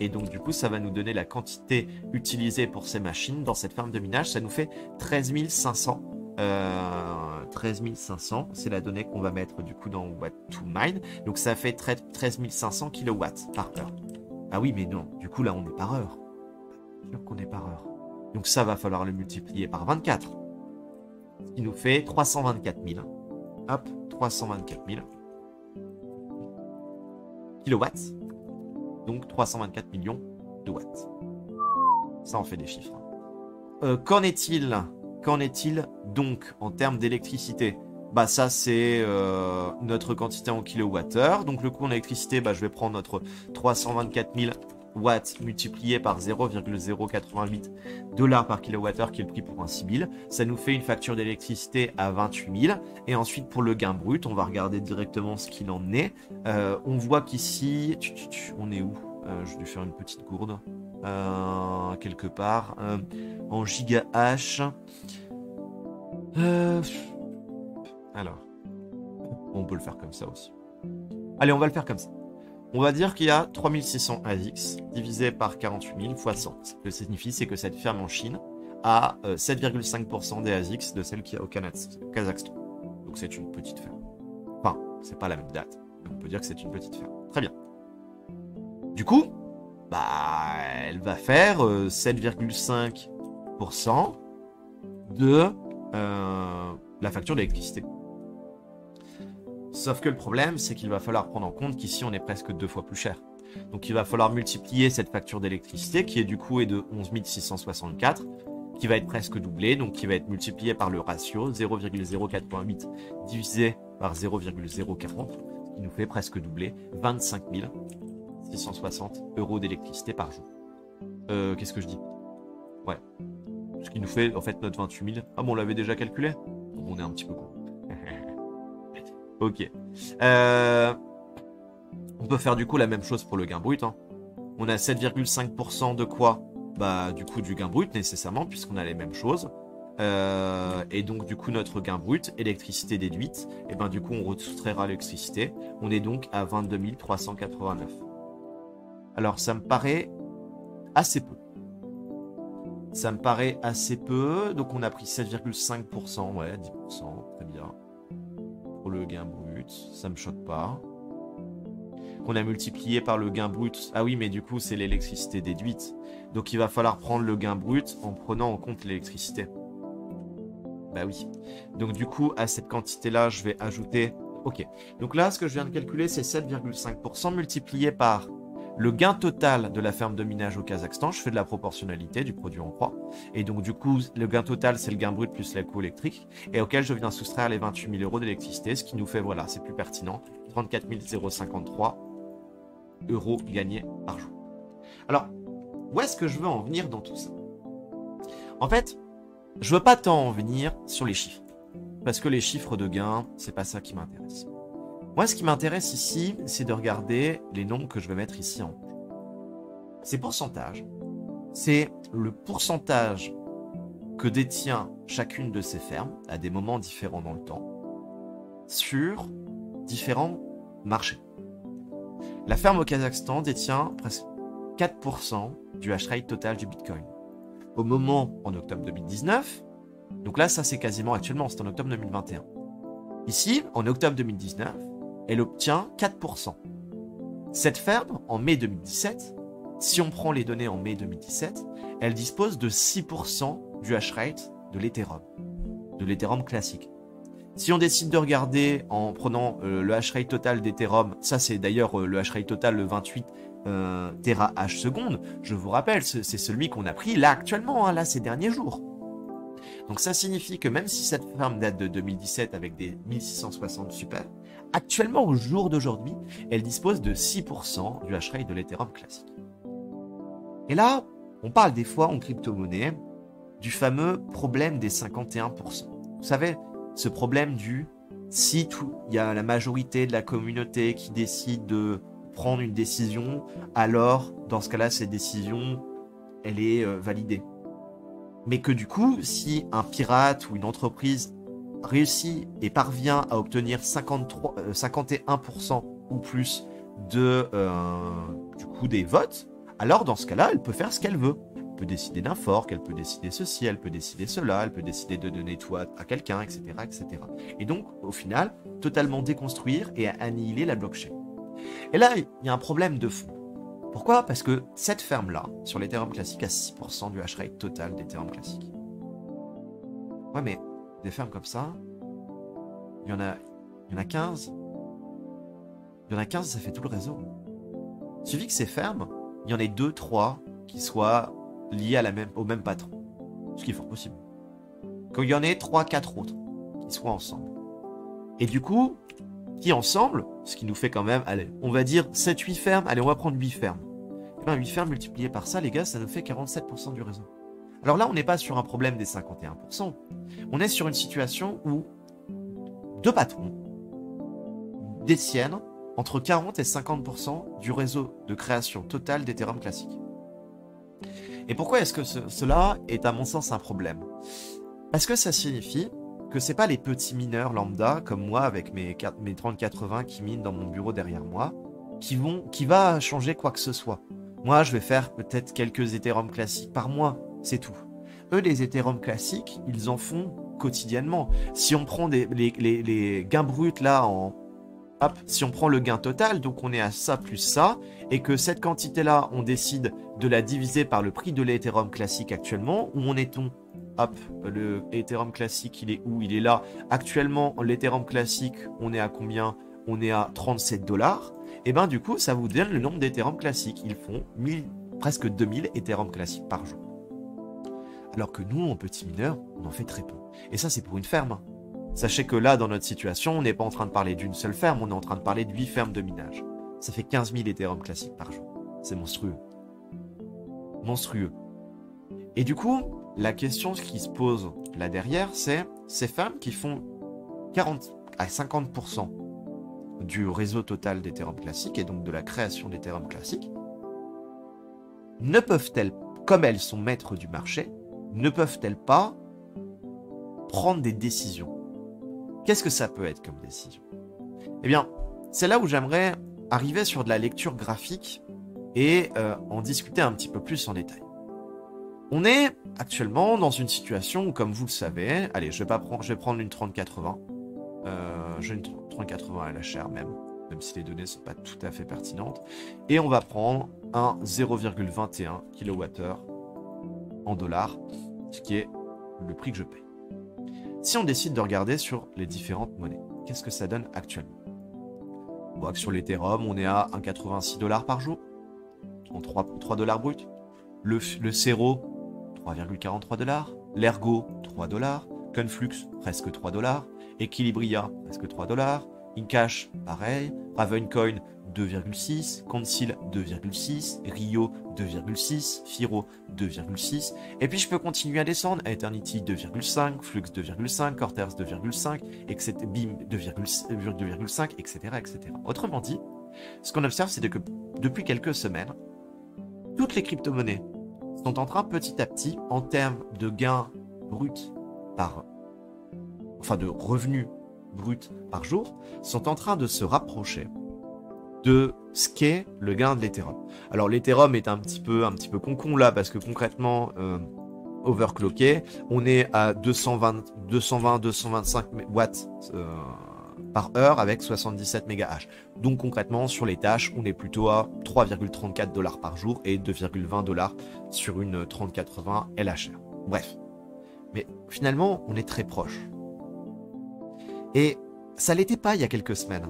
A: Et donc du coup ça va nous donner la quantité utilisée pour ces machines dans cette ferme de minage. Ça nous fait 13 500. 13 500, c'est la donnée qu'on va mettre du coup dans watt to mine. Donc ça fait 13 500 kW par heure. Ah oui, mais non, du coup là on est par heure. C'est sûr qu'on est par heure. Donc ça va falloir le multiplier par 24. Ce qui nous fait 324 000. Hop, 324 000 kilowatts. Donc 324 millions de watts. Ça en fait des chiffres. Qu'en est-il donc en termes d'électricité? Bah ça c'est notre quantité en kilowattheure. Donc le coût en électricité, bah, je vais prendre notre 324 000 watts multiplié par 0,088 $ par kilowattheure qui est le prix pour un 6000. Ça nous fait une facture d'électricité à 28 000. Et ensuite pour le gain brut, on va regarder directement ce qu'il en est. On voit qu'ici, on est où? Je vais faire une petite gourde. Quelque part en gigahash. Alors, on peut le faire comme ça aussi. Allez, on va le faire comme ça. On va dire qu'il y a 3600 ASICs divisé par 48 000 fois 100. Ce que ça signifie, c'est que cette ferme en Chine a 7,5% des ASICs de celle qu'il y a au Kazakhstan. Donc c'est une petite ferme. Enfin, c'est pas la même date, mais on peut dire que c'est une petite ferme. Très bien. Du coup, bah, elle va faire 7,5% de la facture d'électricité. Sauf que le problème, c'est qu'il va falloir prendre en compte qu'ici, on est presque 2 fois plus cher. Donc, il va falloir multiplier cette facture d'électricité, qui est du coup est de 11 664, qui va être presque doublé, donc qui va être multiplié par le ratio 0,088 divisé par 0,040, ce qui nous fait presque doubler 25 660 euros d'électricité par jour. Qu'est-ce que je dis? Ouais. Ce qui nous fait en fait notre 28 000. Ah bon, on l'avait déjà calculé? On est un petit peu con. Ok. On peut faire du coup la même chose pour le gain brut. Hein. On a 7,5% de quoi? Bah du coup du gain brut nécessairement puisqu'on a les mêmes choses. Et donc du coup notre gain brut, électricité déduite, et ben du coup on soustraira l'électricité. On est donc à 22 389. Alors ça me paraît assez peu. Ça me paraît assez peu. Donc on a pris 7,5%, ouais, 10%, très bien. Pour le gain brut, ça me choque pas. Qu'on a multiplié par le gain brut. Ah oui, mais du coup c'est l'électricité déduite. Donc il va falloir prendre le gain brut en prenant en compte l'électricité. Bah oui. Donc du coup à cette quantité-là, je vais ajouter... Ok. Donc là, ce que je viens de calculer, c'est 7,5% multiplié par le gain total de la ferme de minage au Kazakhstan. Je fais de la proportionnalité du produit en croix. Et donc du coup, le gain total, c'est le gain brut plus la coût électrique. Et auquel je viens soustraire les 28 000 euros d'électricité. Ce qui nous fait, voilà, c'est plus pertinent, 34 053 euros gagnés par jour. Alors, où est-ce que je veux en venir dans tout ça? En fait, je veux pas tant en venir sur les chiffres. Parce que les chiffres de gain, c'est pas ça qui m'intéresse. Moi, ce qui m'intéresse ici, c'est de regarder les nombres que je vais mettre ici en rouge. Ces pourcentages, c'est le pourcentage que détient chacune de ces fermes, à des moments différents dans le temps, sur différents marchés. La ferme au Kazakhstan détient presque 4% du hash rate total du Bitcoin. Au moment, en octobre 2019, donc là, ça c'est quasiment actuellement, c'est en octobre 2021. Ici, en octobre 2019, elle obtient 4%. Cette ferme, en mai 2017, si on prend les données en mai 2017, elle dispose de 6% du hash rate de l'Ethereum classique. Si on décide de regarder en prenant le hash rate total d'Ethereum, ça c'est d'ailleurs le hash rate total, le 28 terahash seconde, je vous rappelle, c'est celui qu'on a pris là actuellement, hein, là ces derniers jours. Donc ça signifie que même si cette ferme date de 2017 avec des 1660 super, actuellement au jour d'aujourd'hui, elle dispose de 6% du hash rate de l'Ethereum classique. Et là, on parle des fois en crypto-monnaie du fameux problème des 51%. Vous savez, ce problème si il y a la majorité de la communauté qui décide de prendre une décision, alors dans ce cas-là, cette décision, elle est validée. Mais que du coup, si un pirate ou une entreprise réussit et parvient à obtenir 51% ou plus du coup des votes, alors dans ce cas-là, elle peut faire ce qu'elle veut. Elle peut décider d'un fork, elle peut décider ceci, elle peut décider cela, elle peut décider de donner tout à quelqu'un, etc., etc. Et donc, au final, totalement déconstruire et annihiler la blockchain. Et là, il y a un problème de fond. Pourquoi? Parce que cette ferme-là, sur l'Ethereum classique, a 6% du hash rate total d'Ethereum classique. Ouais, mais des fermes comme ça, il y en a 15. Il y en a 15, ça fait tout le réseau. Il suffit que ces fermes, il y en ait 2, 3 qui soient liés au même patron. Ce qui est fort possible. Qu'il y en ait 3, 4 autres qui soient ensemble. Et du coup, qui ensemble, ce qui nous fait quand même, allez, on va dire 7, 8 fermes, allez, on va prendre 8 fermes. Et bien 8 fermes multipliées par ça, les gars, ça nous fait 47% du réseau. Alors là, on n'est pas sur un problème des 51%. On est sur une situation où 2 patrons détiennent entre 40 et 50% du réseau de création totale d'Ethereum classique. Et pourquoi est-ce que cela est à mon sens un problème? Parce que ça signifie que c'est pas les petits mineurs lambda comme moi avec mes 3080 qui minent dans mon bureau derrière moi qui va changer quoi que ce soit. Moi, je vais faire peut-être quelques Ethereum classiques par mois, c'est tout. Eux, les Ethereum classiques, ils en font quotidiennement. Si on prend les gains bruts là si on prend le gain total, donc on est à ça plus ça, et que cette quantité-là, on décide de la diviser par le prix de l'Ethereum classique actuellement, où en est-on? Hop, le Ethereum classique, il est où? Il est là. Actuellement, l'Ethereum classique, on est à combien? On est à 37 $. Et bien du coup, ça vous donne le nombre d'Ethereum classiques. Ils font presque 2000 Ethereum classiques par jour. alors que nous, en petits mineurs, on en fait très peu. Et ça, c'est pour une ferme. Hein. Sachez que là, dans notre situation, on n'est pas en train de parler d'une seule ferme, on est en train de parler de 8 fermes de minage. Ça fait 15 000 Ethereum classiques par jour. C'est monstrueux. Monstrueux. Et du coup, la question qui se pose là derrière, c'est ces fermes qui font 40 à 50% du réseau total d'Ethereum classique et donc de la création d'Ethereum classique, ne peuvent-elles, comme elles sont maîtres du marché, ne peuvent-elles pas prendre des décisions? Qu'est-ce que ça peut être comme décision? Eh bien, c'est là où j'aimerais arriver sur de la lecture graphique et en discuter un petit peu plus en détail. On est actuellement dans une situation où, comme vous le savez, allez, je vais prendre une 3080. J'ai une 3080 à la chair même si les données ne sont pas tout à fait pertinentes. Et on va prendre un 0,21 kWh en dollars, ce qui est le prix que je paye. Si on décide de regarder sur les différentes monnaies, qu'est-ce que ça donne actuellement? On voit que sur l'Ethereum, on est à 1,86 $ par jour, en 3 dollars brut. Le Cero, 3,43 $. L'Ergo, 3 $. Conflux, presque 3 $. Equilibria, presque 3 $. Incash, pareil. Ravencoin, 2,6. Concil, 2,6. Rio, 2,6. Firo, 2,6. Et puis je peux continuer à descendre. Eternity, 2,5. Flux, 2,5. Corters, 2,5. Etc. BIM, 2,5, etc., etc. Autrement dit, ce qu'on observe, c'est que depuis quelques semaines, toutes les crypto-monnaies sont en train petit à petit, en termes de gains bruts de revenus bruts par jour, sont en train de se rapprocher de ce qu'est le gain de l'Ethereum. Alors l'Ethereum est un petit peu concon là, parce que concrètement, overclocké, on est à 220-225 watts par heure avec 77 mégahash. Donc concrètement, sur les tâches, on est plutôt à 3,34 $ par jour et 2,20 $ sur une 3080 LHR. Bref. Mais finalement, on est très proche. Et ça l'était pas il y a quelques semaines.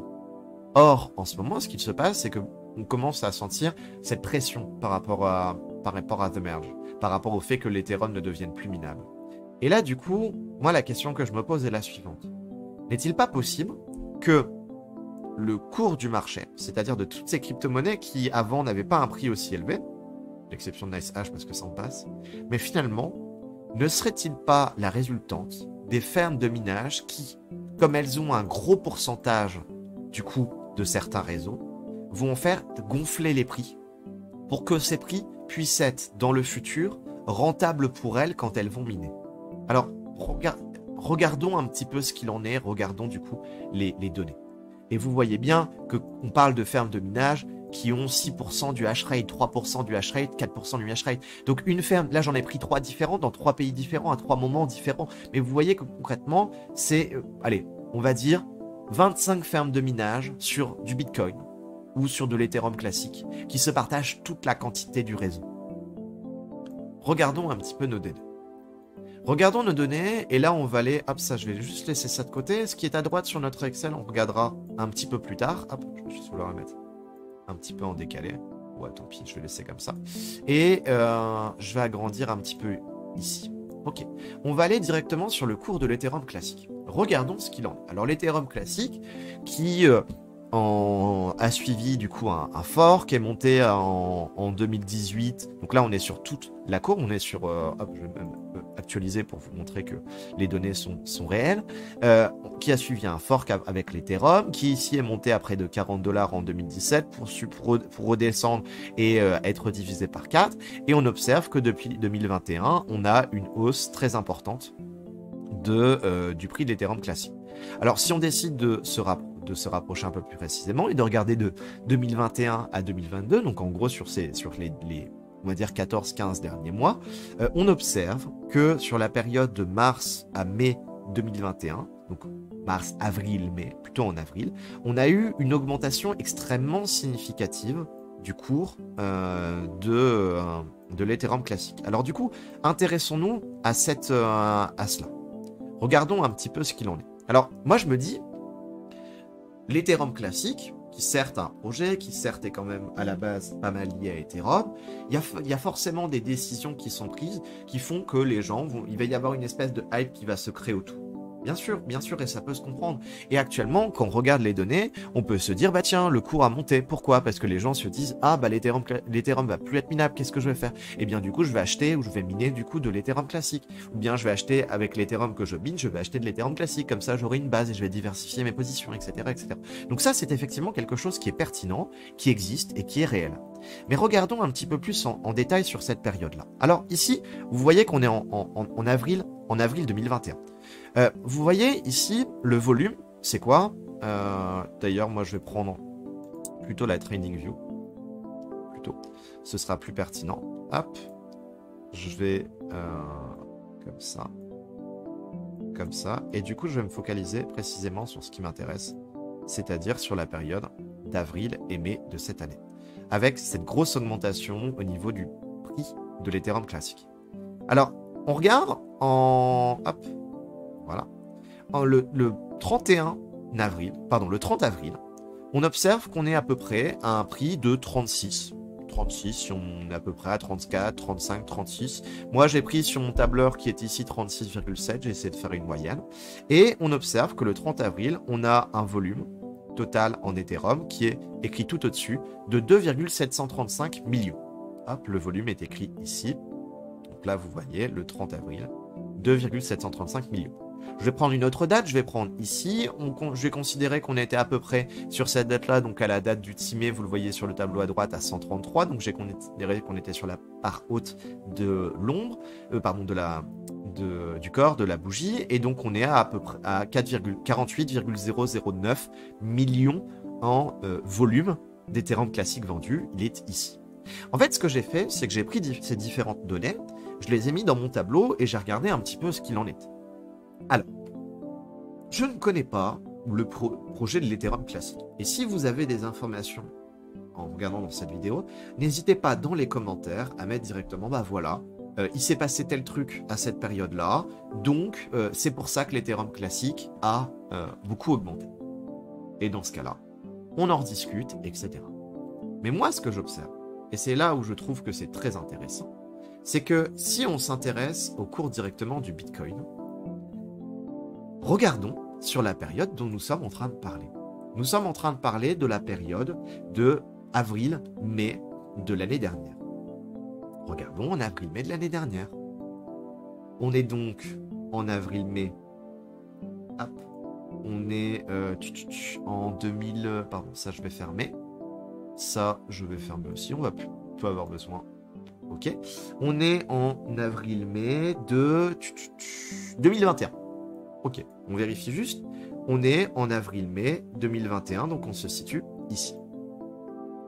A: Or, en ce moment, ce qu'il se passe, c'est qu'on commence à sentir cette pression par rapport à The Merge, par rapport au fait que l'Ethereum ne devienne plus minable. Et là, du coup, moi, la question que je me pose est la suivante. N'est-il pas possible que le cours du marché, c'est-à-dire de toutes ces crypto-monnaies qui, avant, n'avaient pas un prix aussi élevé, l'exception de NiceHash parce que ça en passe, mais finalement, ne serait-il pas la résultante des fermes de minage qui, comme elles ont un gros pourcentage du coût de certains réseaux, vont faire gonfler les prix pour que ces prix puissent être, dans le futur, rentables pour elles quand elles vont miner. Alors, regardons un petit peu ce qu'il en est, regardons du coup les données. Et vous voyez bien qu'on parle de fermes de minage qui ont 6% du hash rate, 3% du hash rate, 4% du hash rate. Donc une ferme, là j'en ai pris 3 différentes, dans 3 pays différents, à 3 moments différents. Mais vous voyez que concrètement, c'est, allez, on va dire 25 fermes de minage sur du Bitcoin ou sur de l'Ethereum classique qui se partagent toute la quantité du réseau. Regardons un petit peu nos données. Regardons nos données, et là on va aller, hop, ça je vais juste laisser ça de côté. Ce qui est à droite sur notre Excel, on regardera un petit peu plus tard. Hop, je vais juste vous le remettre un petit peu en décalé. Ouais, tant pis, je vais laisser comme ça. Et je vais agrandir un petit peu ici. Ok, on va aller directement sur le cours de l'Ethereum classique. Regardons ce qu'il en est. Alors l'Ethereum classique qui a suivi du coup un fork, est monté en 2018. Donc là on est sur toute la courbe, on est sur... hop, je vais même actualiser pour vous montrer que les données sont réelles. Qui a suivi un fork avec l'Ethereum, qui ici est monté à près de 40 $ en 2017 pour redescendre et être divisé par 4. Et on observe que depuis 2021, on a une hausse très importante du prix de l'Ethereum classique. Alors si on décide de se rapprocher un peu plus précisément et de regarder de 2021 à 2022, donc en gros sur les on va dire 14-15 derniers mois, on observe que sur la période de mars à mai 2021, donc mars, avril, mai, plutôt en avril, on a eu une augmentation extrêmement significative du cours de l'Ethereum classique. Alors du coup, intéressons-nous à cela. Regardons un petit peu ce qu'il en est. Alors moi je me dis, l'Ethereum classique, qui certes a un projet, qui certes est quand même à la base pas mal lié à Ethereum, il y a forcément des décisions qui sont prises qui font que les gens vont, il va y avoir une espèce de hype qui va se créer autour. Bien sûr, et ça peut se comprendre. Et actuellement, quand on regarde les données, on peut se dire, bah tiens, le cours a monté. Pourquoi? Parce que les gens se disent, ah bah l'Ethereum va plus être minable, qu'est-ce que je vais faire? Et bien du coup, je vais acheter ou je vais miner du coup de l'Ethereum classique. Ou bien je vais acheter avec l'Ethereum que je mine, je vais acheter de l'Ethereum classique. Comme ça, j'aurai une base et je vais diversifier mes positions, etc., etc. Donc ça, c'est effectivement quelque chose qui est pertinent, qui existe et qui est réel. Mais regardons un petit peu plus en détail sur cette période-là. Alors ici, vous voyez qu'on est en avril 2021. Vous voyez ici, le volume, c'est quoi? D'ailleurs, moi, je vais prendre plutôt la Trading View. Plutôt. Ce sera plus pertinent. Hop. Je vais comme ça. Comme ça. Et du coup, je vais me focaliser précisément sur ce qui m'intéresse, c'est-à-dire sur la période d'avril et mai de cette année. Avec cette grosse augmentation au niveau du prix de l'Ethereum classique. Alors, on regarde en... Hop. Voilà. Le 30 avril, on observe qu'on est à peu près à un prix de 36. 36, si on est à peu près à 34, 35, 36. Moi, j'ai pris sur mon tableur qui est ici 36,7. J'ai essayé de faire une moyenne. Et on observe que le 30 avril, on a un volume total en Ethereum qui est écrit tout au-dessus de 2,735 millions. Hop, le volume est écrit ici. Donc là, vous voyez, le 30 avril, 2,735 millions. Je vais prendre une autre date, je vais prendre ici, je vais considérer qu'on était à peu près sur cette date-là, donc à la date du 6 mai, vous le voyez sur le tableau à droite, à 133, donc j'ai considéré qu'on était sur la part haute de l'ombre, du corps de la bougie, et donc on est à peu près à 48,009 millions en volume d'Ethereum classique vendu, il est ici. En fait, ce que j'ai fait, c'est que j'ai pris ces différentes données, je les ai mis dans mon tableau, et j'ai regardé un petit peu ce qu'il en était. Alors, je ne connais pas le projet de l'Ethereum classique. Et si vous avez des informations en regardant dans cette vidéo, n'hésitez pas dans les commentaires à mettre directement, bah voilà, il s'est passé tel truc à cette période-là, donc c'est pour ça que l'Ethereum classique a beaucoup augmenté. Et dans ce cas-là, on en rediscute, etc. Mais moi, ce que j'observe, et c'est là où je trouve que c'est très intéressant, c'est que si on s'intéresse au cours directement du Bitcoin, regardons sur la période dont nous sommes en train de parler. Nous sommes en train de parler de la période de avril-mai de l'année dernière. Regardons en avril-mai de l'année dernière. On est donc en avril-mai. Hop. On est en 2000... Pardon, ça je vais fermer. Ça, je vais fermer aussi. On va plus avoir besoin. Ok. On est en avril-mai de 2021. Ok, on vérifie juste. On est en avril-mai 2021, donc on se situe ici.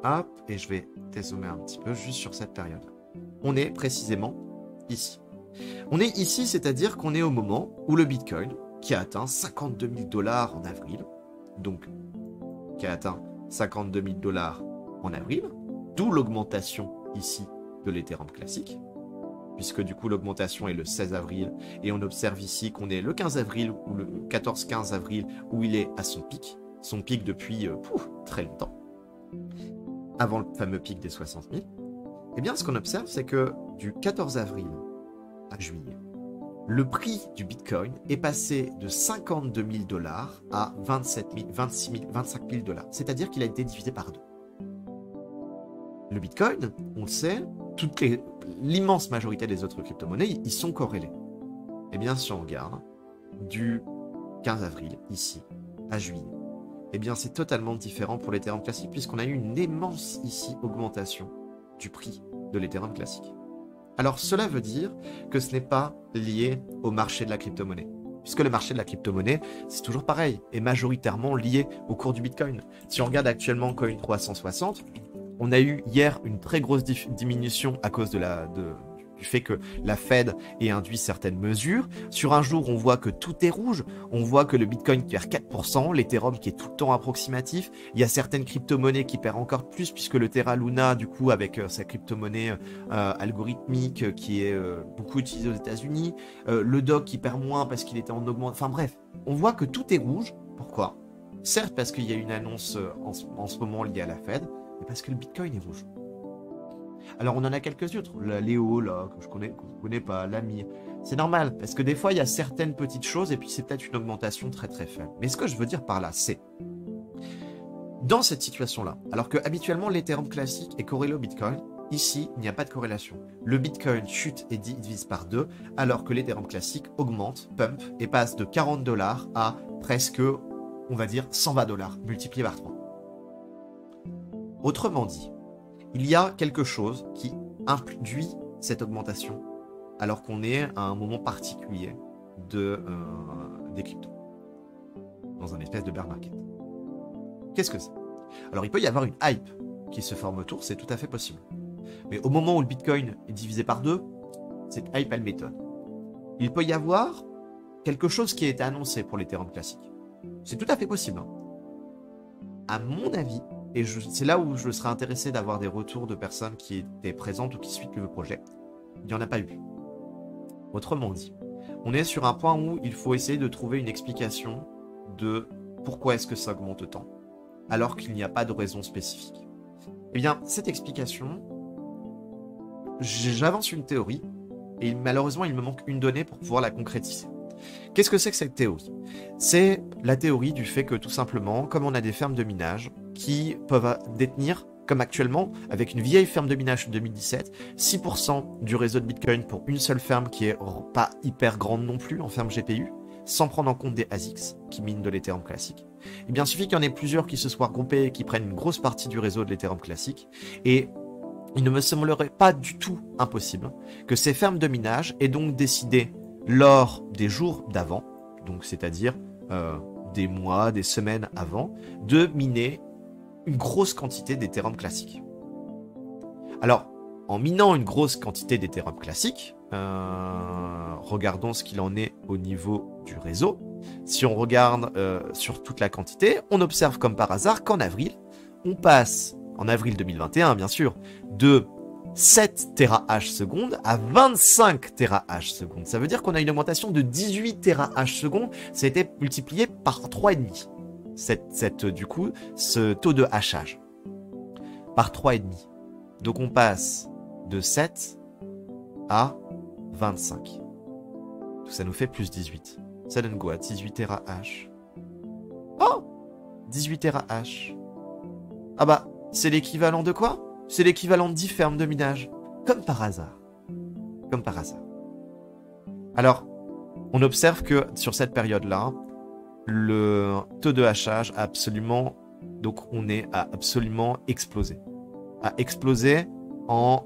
A: Hop, et je vais dézoomer un petit peu juste sur cette période. On est précisément ici. On est ici, c'est-à-dire qu'on est au moment où le Bitcoin, qui a atteint 52 000 $ en avril, donc qui a atteint 52 000 $ en avril, d'où l'augmentation ici de l'Ethereum classique, puisque du coup l'augmentation est le 16 avril, et on observe ici qu'on est le 15 avril, ou le 14-15 avril, où il est à son pic depuis très longtemps, avant le fameux pic des 60 000, eh bien ce qu'on observe, c'est que du 14 avril à juillet, le prix du Bitcoin est passé de 52 000 $ à 27 000, 26 000, 25 000 $, c'est-à-dire qu'il a été divisé par deux. Le Bitcoin, on le sait, l'immense majorité des autres crypto-monnaies, ils sont corrélés. Eh bien, si on regarde du 15 avril, ici, à juillet, eh bien, c'est totalement différent pour l'Ethereum classique, puisqu'on a eu une immense, ici, augmentation du prix de l'Ethereum classique. Alors, cela veut dire que ce n'est pas lié au marché de la crypto-monnaie. Puisque le marché de la crypto-monnaie, c'est toujours pareil, est majoritairement lié au cours du Bitcoin. Si on regarde actuellement Coin360, on a eu hier une très grosse diminution à cause du fait que la Fed ait induit certaines mesures. Sur un jour, on voit que tout est rouge. On voit que le Bitcoin perd 4%, l'Ethereum qui est tout le temps approximatif. Il y a certaines crypto-monnaies qui perdent encore plus, puisque le Terra Luna, du coup, avec sa crypto-monnaie algorithmique qui est beaucoup utilisée aux États-Unis. Le DOG qui perd moins parce qu'il était en augmentation. Enfin bref, on voit que tout est rouge. Pourquoi ? Certes, parce qu'il y a une annonce en ce moment liée à la Fed, mais parce que le Bitcoin est rouge. Alors on en a quelques autres, la Léo là, que je connais pas, l'Ami. C'est normal, parce que des fois il y a certaines petites choses et puis c'est peut-être une augmentation très très faible. Mais ce que je veux dire par là, c'est dans cette situation-là, alors que habituellement l'Ethereum classique est corrélé au Bitcoin, ici il n'y a pas de corrélation. Le Bitcoin chute et divise par 2, alors que l'Ethereum classique augmente, pump, et passe de 40 $ à presque, on va dire, 120 $, multiplié par 3. Autrement dit, il y a quelque chose qui induit cette augmentation alors qu'on est à un moment particulier des cryptos, dans un espèce de bear market. Qu'est-ce que c'est? Alors il peut y avoir une hype qui se forme autour, c'est tout à fait possible. Mais au moment où le Bitcoin est divisé par 2, cette hype elle m'étonne. Il peut y avoir quelque chose qui a été annoncé pour l'Ethereum classique. C'est tout à fait possible. Hein. À mon avis, et c'est là où je serais intéressé d'avoir des retours de personnes qui étaient présentes ou qui suivent le projet. Il n'y en a pas eu. Autrement dit, on est sur un point où il faut essayer de trouver une explication de pourquoi est-ce que ça augmente autant, alors qu'il n'y a pas de raison spécifique. Eh bien, cette explication, j'avance une théorie, et malheureusement, il me manque une donnée pour pouvoir la concrétiser. Qu'est-ce que c'est que cette théorie? C'est la théorie du fait que tout simplement, comme on a des fermes de minage qui peuvent détenir, comme actuellement, avec une vieille ferme de minage de 2017, 6% du réseau de Bitcoin pour une seule ferme qui est pas hyper grande non plus en ferme GPU, sans prendre en compte des ASICs qui minent de l'Ethereum classique. Eh bien, il suffit qu'il y en ait plusieurs qui se soient regroupés et qui prennent une grosse partie du réseau de l'Ethereum classique, et il ne me semblerait pas du tout impossible que ces fermes de minage aient donc décidé lors des jours d'avant, donc c'est-à-dire des mois, des semaines avant, de miner une grosse quantité d'Ethereum classique. Alors, en minant une grosse quantité d'Ethereum classique, regardons ce qu'il en est au niveau du réseau. Si on regarde sur toute la quantité, on observe comme par hasard qu'en avril, on passe, en avril 2021 bien sûr, de 7 TH secondes à 25 TH secondes. Ça veut dire qu'on a une augmentation de 18 TH secondes. Ça a été multiplié par 3,5. Du coup, ce taux de hachage. Par 3,5. Donc on passe de 7 à 25. Donc ça nous fait plus 18. Ça donne quoi? 18 TH. Oh 18 TH. Ah bah, c'est l'équivalent de quoi? C'est l'équivalent de 10 fermes de minage. Comme par hasard. Comme par hasard. Alors, on observe que sur cette période-là, le taux de hachage a absolument... Donc, on est à absolument explosé. A explosé en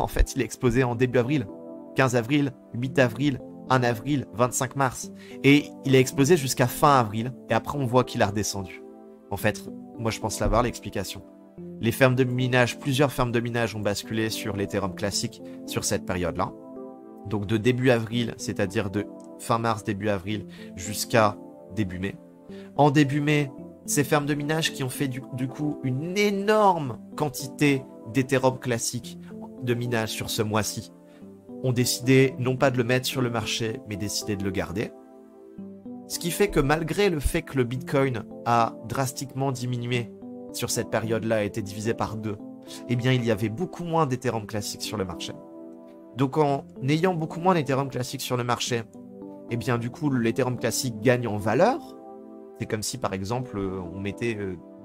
A: fait, il a explosé en début avril. 15 avril, 8 avril, 1 avril, 25 mars. Et il a explosé jusqu'à fin avril. Et après, on voit qu'il a redescendu. En fait, moi, je pense l'avoir, l'explication. Les fermes de minage, plusieurs fermes de minage ont basculé sur l'Ethereum classique sur cette période-là. Donc de début avril, c'est-à-dire de fin mars, début avril, jusqu'à début mai. En début mai, ces fermes de minage qui ont fait du coup une énorme quantité d'Ethereum classique de minage sur ce mois-ci, ont décidé non pas de le mettre sur le marché, mais décidé de le garder. Ce qui fait que malgré le fait que le Bitcoin a drastiquement diminué sur cette période-là, a été divisé par 2, eh bien il y avait beaucoup moins d'Ethereum classique sur le marché. Donc en ayant beaucoup moins d'Ethereum classique sur le marché, eh bien du coup l'Ethereum classique gagne en valeur. C'est comme si par exemple on mettait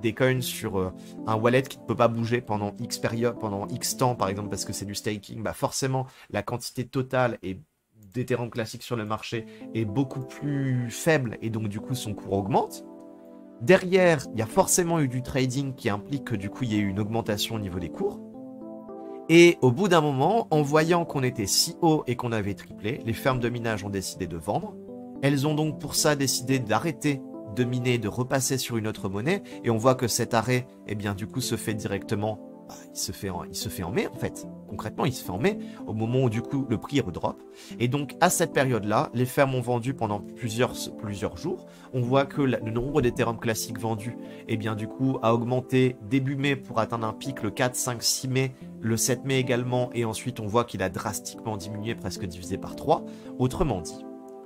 A: des coins sur un wallet qui ne peut pas bouger pendant X période, pendant X temps par exemple parce que c'est du staking. Bah forcément la quantité totale d'Ethereum classique sur le marché est beaucoup plus faible et donc du coup son cours augmente. Derrière, il y a forcément eu du trading qui implique que du coup il y a eu une augmentation au niveau des cours. Et au bout d'un moment, en voyant qu'on était si haut et qu'on avait triplé, les fermes de minage ont décidé de vendre. Elles ont donc pour ça décidé d'arrêter de miner, de repasser sur une autre monnaie. Et on voit que cet arrêt, eh bien du coup, se fait directement, il se fait en mai en fait. Concrètement, il se fait en mai, au moment où du coup le prix redrop. Et donc à cette période-là, les fermes ont vendu pendant plusieurs jours. On voit que le nombre d'Ethereum classiques vendus, eh bien du coup, a augmenté début mai pour atteindre un pic le 4, 5, 6 mai, le 7 mai également. Et ensuite, on voit qu'il a drastiquement diminué, presque divisé par 3. Autrement dit,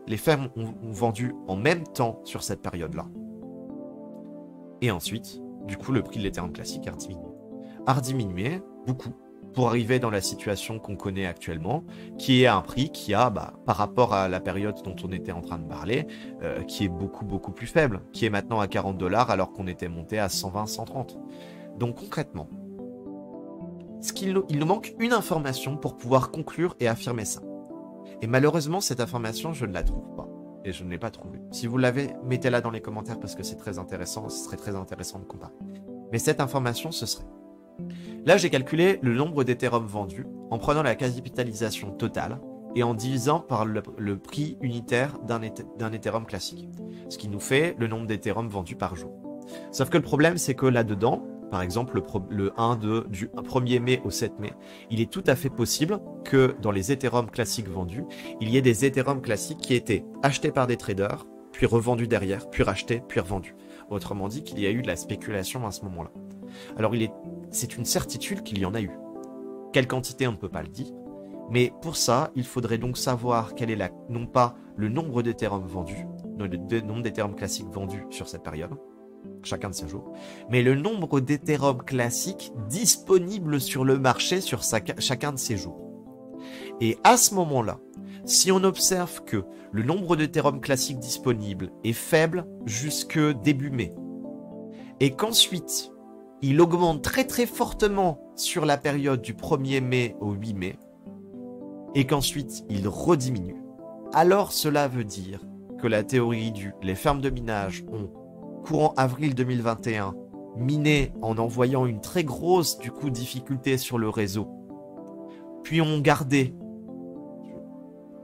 A: les fermes ont vendu en même temps sur cette période-là. Et ensuite, du coup, le prix de l'Ethereum classique a rediminué. A rediminué beaucoup pour arriver dans la situation qu'on connaît actuellement, qui est un prix qui a, par rapport à la période dont on était en train de parler, qui est beaucoup, beaucoup plus faible, qui est maintenant à 40 dollars alors qu'on était monté à 120, 130. Donc concrètement, il nous manque une information pour pouvoir conclure et affirmer ça. Et malheureusement, cette information, je ne la trouve pas. Et je ne l'ai pas trouvée. Si vous l'avez, mettez-la dans les commentaires parce que c'est très intéressant, ce serait très intéressant de comparer. Mais cette information, ce serait... Là, j'ai calculé le nombre d'Ethereum vendus en prenant la capitalisation totale et en divisant par le prix unitaire d'un Ethereum classique. Ce qui nous fait le nombre d'Ethereum vendus par jour. Sauf que le problème, c'est que là-dedans, par exemple, du 1er mai au 7 mai, il est tout à fait possible que dans les Ethereum classiques vendus, il y ait des Ethereum classiques qui étaient achetés par des traders, puis revendus derrière, puis rachetés, puis revendus. Autrement dit, qu'il y a eu de la spéculation à ce moment-là. Alors, c'est une certitude qu'il y en a eu. Quelle quantité, on ne peut pas le dire. Mais pour ça, il faudrait donc savoir quel est non pas le nombre d'Ethereum vendus, le nombre d'Ethereum classiques vendus sur cette période, chacun de ces jours, mais le nombre d'Ethereum classiques disponibles sur le marché sur chacun de ces jours. Et à ce moment-là, si on observe que le nombre d'Ethereum classiques disponibles est faible jusque début mai, et qu'ensuite, il augmente très très fortement sur la période du 1er mai au 8 mai, et qu'ensuite il rediminue, alors cela veut dire que la théorie les fermes de minage ont, courant avril 2021, miné en envoyant une très grosse difficulté sur le réseau, puis ont gardé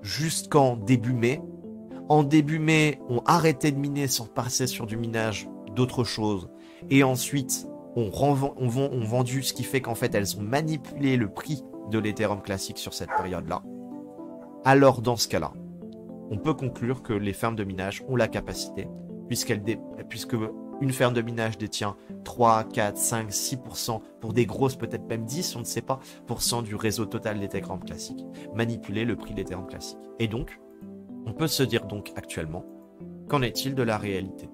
A: jusqu'en début mai. En début mai, ont arrêté de miner sans passer sur du minage d'autres choses, et ensuite ont vendu, ce qui fait qu'en fait elles ont manipulé le prix de l'Ethereum classique sur cette période-là. Alors dans ce cas-là, on peut conclure que les fermes de minage ont la capacité, puisque une ferme de minage détient 3, 4, 5, 6%, pour des grosses peut-être même 10, on ne sait pas, % du réseau total d'Ethereum classique, manipuler le prix de l'Ethereum classique. Et donc, on peut se dire donc actuellement, qu'en est-il de la réalité?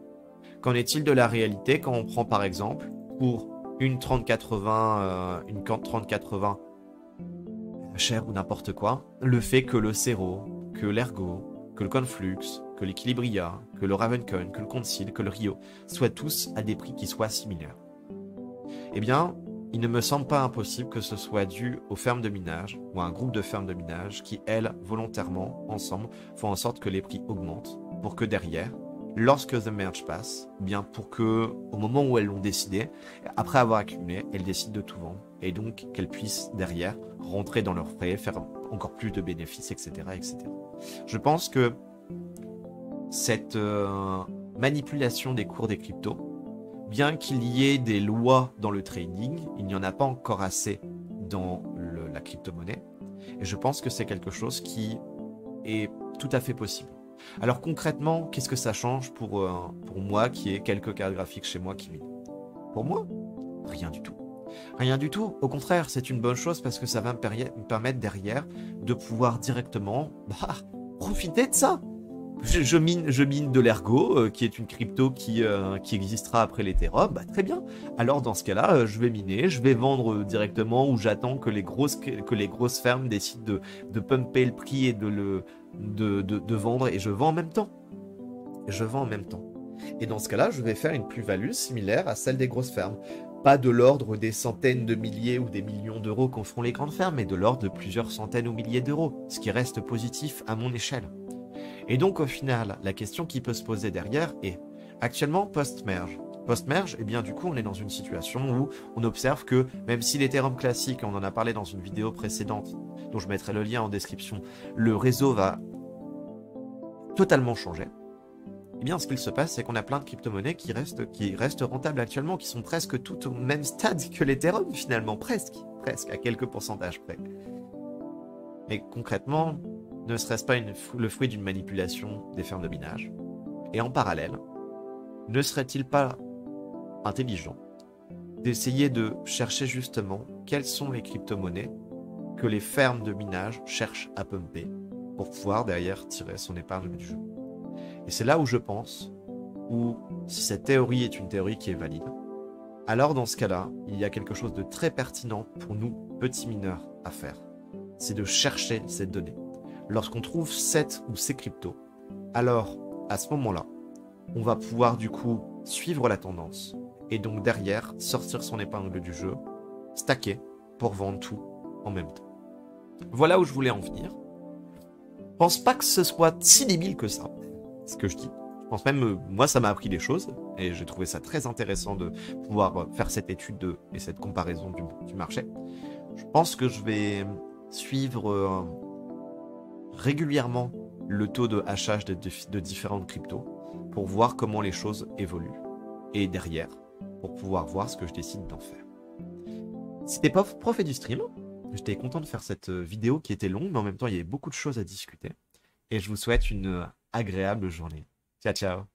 A: Qu'en est-il de la réalité quand on prend par exemple, pour une 3080, chère ou n'importe quoi, le fait que le Cero, que l'Ergo, que le Conflux, que l'Equilibria, que le Ravencoin, que le Concile, que le Rio, soient tous à des prix qui soient similaires. Eh bien, il ne me semble pas impossible que ce soit dû aux fermes de minage, ou à un groupe de fermes de minage qui, elles, volontairement, ensemble, font en sorte que les prix augmentent, pour que derrière, lorsque The Merge passe, eh bien pour que, au moment où elles l'ont décidé, après avoir accumulé, elles décident de tout vendre, et donc qu'elles puissent derrière rentrer dans leurs frais, faire encore plus de bénéfices, etc., etc. Je pense que cette manipulation des cours des cryptos, bien qu'il y ait des lois dans le trading, il n'y en a pas encore assez dans la crypto-monnaie, et je pense que c'est quelque chose qui est tout à fait possible. Alors concrètement, qu'est-ce que ça change pour moi qui ai quelques cartes graphiques chez moi qui mine? Pour moi, rien du tout. Rien du tout. Au contraire, c'est une bonne chose parce que ça va me permettre derrière de pouvoir directement profiter de ça. Je mine de l'Ergo, qui est une crypto qui existera après l'Ethereum. Très bien. Alors dans ce cas-là, je vais miner, je vais vendre directement ou j'attends que les grosses fermes décident de pumper le prix et de vendre, et je vends en même temps. Et dans ce cas-là, je vais faire une plus-value similaire à celle des grosses fermes. Pas de l'ordre des centaines de milliers ou des millions d'euros qu'en feront les grandes fermes, mais de l'ordre de plusieurs centaines ou milliers d'euros, ce qui reste positif à mon échelle. Et donc au final, la question qui peut se poser derrière est, actuellement post-merge, eh bien du coup on est dans une situation où on observe que même si l'Ethereum classique, on en a parlé dans une vidéo précédente, dont je mettrai le lien en description, le réseau va totalement changer, eh bien ce qu'il se passe, c'est qu'on a plein de crypto-monnaies qui restent rentables actuellement, qui sont presque toutes au même stade que l'Ethereum finalement, presque, à quelques pourcentages près. Mais concrètement, ne serait-ce pas le fruit d'une manipulation des fermes de minage? Et en parallèle, ne serait-il pas intelligent d'essayer de chercher justement quelles sont les crypto-monnaies que les fermes de minage cherchent à pumper pour pouvoir derrière tirer son épargne du jeu? Et c'est là où je pense, ou si cette théorie est une théorie qui est valide, alors dans ce cas-là, il y a quelque chose de très pertinent pour nous, petits mineurs, à faire. C'est de chercher cette donnée. Lorsqu'on trouve cette ou ces cryptos, alors à ce moment-là, on va pouvoir du coup suivre la tendance et donc derrière sortir son épingle du jeu, stacker pour vendre tout en même temps. Voilà où je voulais en venir. Je pense pas que ce soit si débile que ça, ce que je dis. Je pense même, moi ça m'a appris des choses et j'ai trouvé ça très intéressant de pouvoir faire cette étude et cette comparaison du marché. Je pense que je vais suivre régulièrement le taux de hachage de différentes cryptos pour voir comment les choses évoluent. Et derrière, pour pouvoir voir ce que je décide d'en faire. C'était Prof et du stream. J'étais content de faire cette vidéo qui était longue, mais en même temps, il y avait beaucoup de choses à discuter. Et je vous souhaite une agréable journée. Ciao, ciao.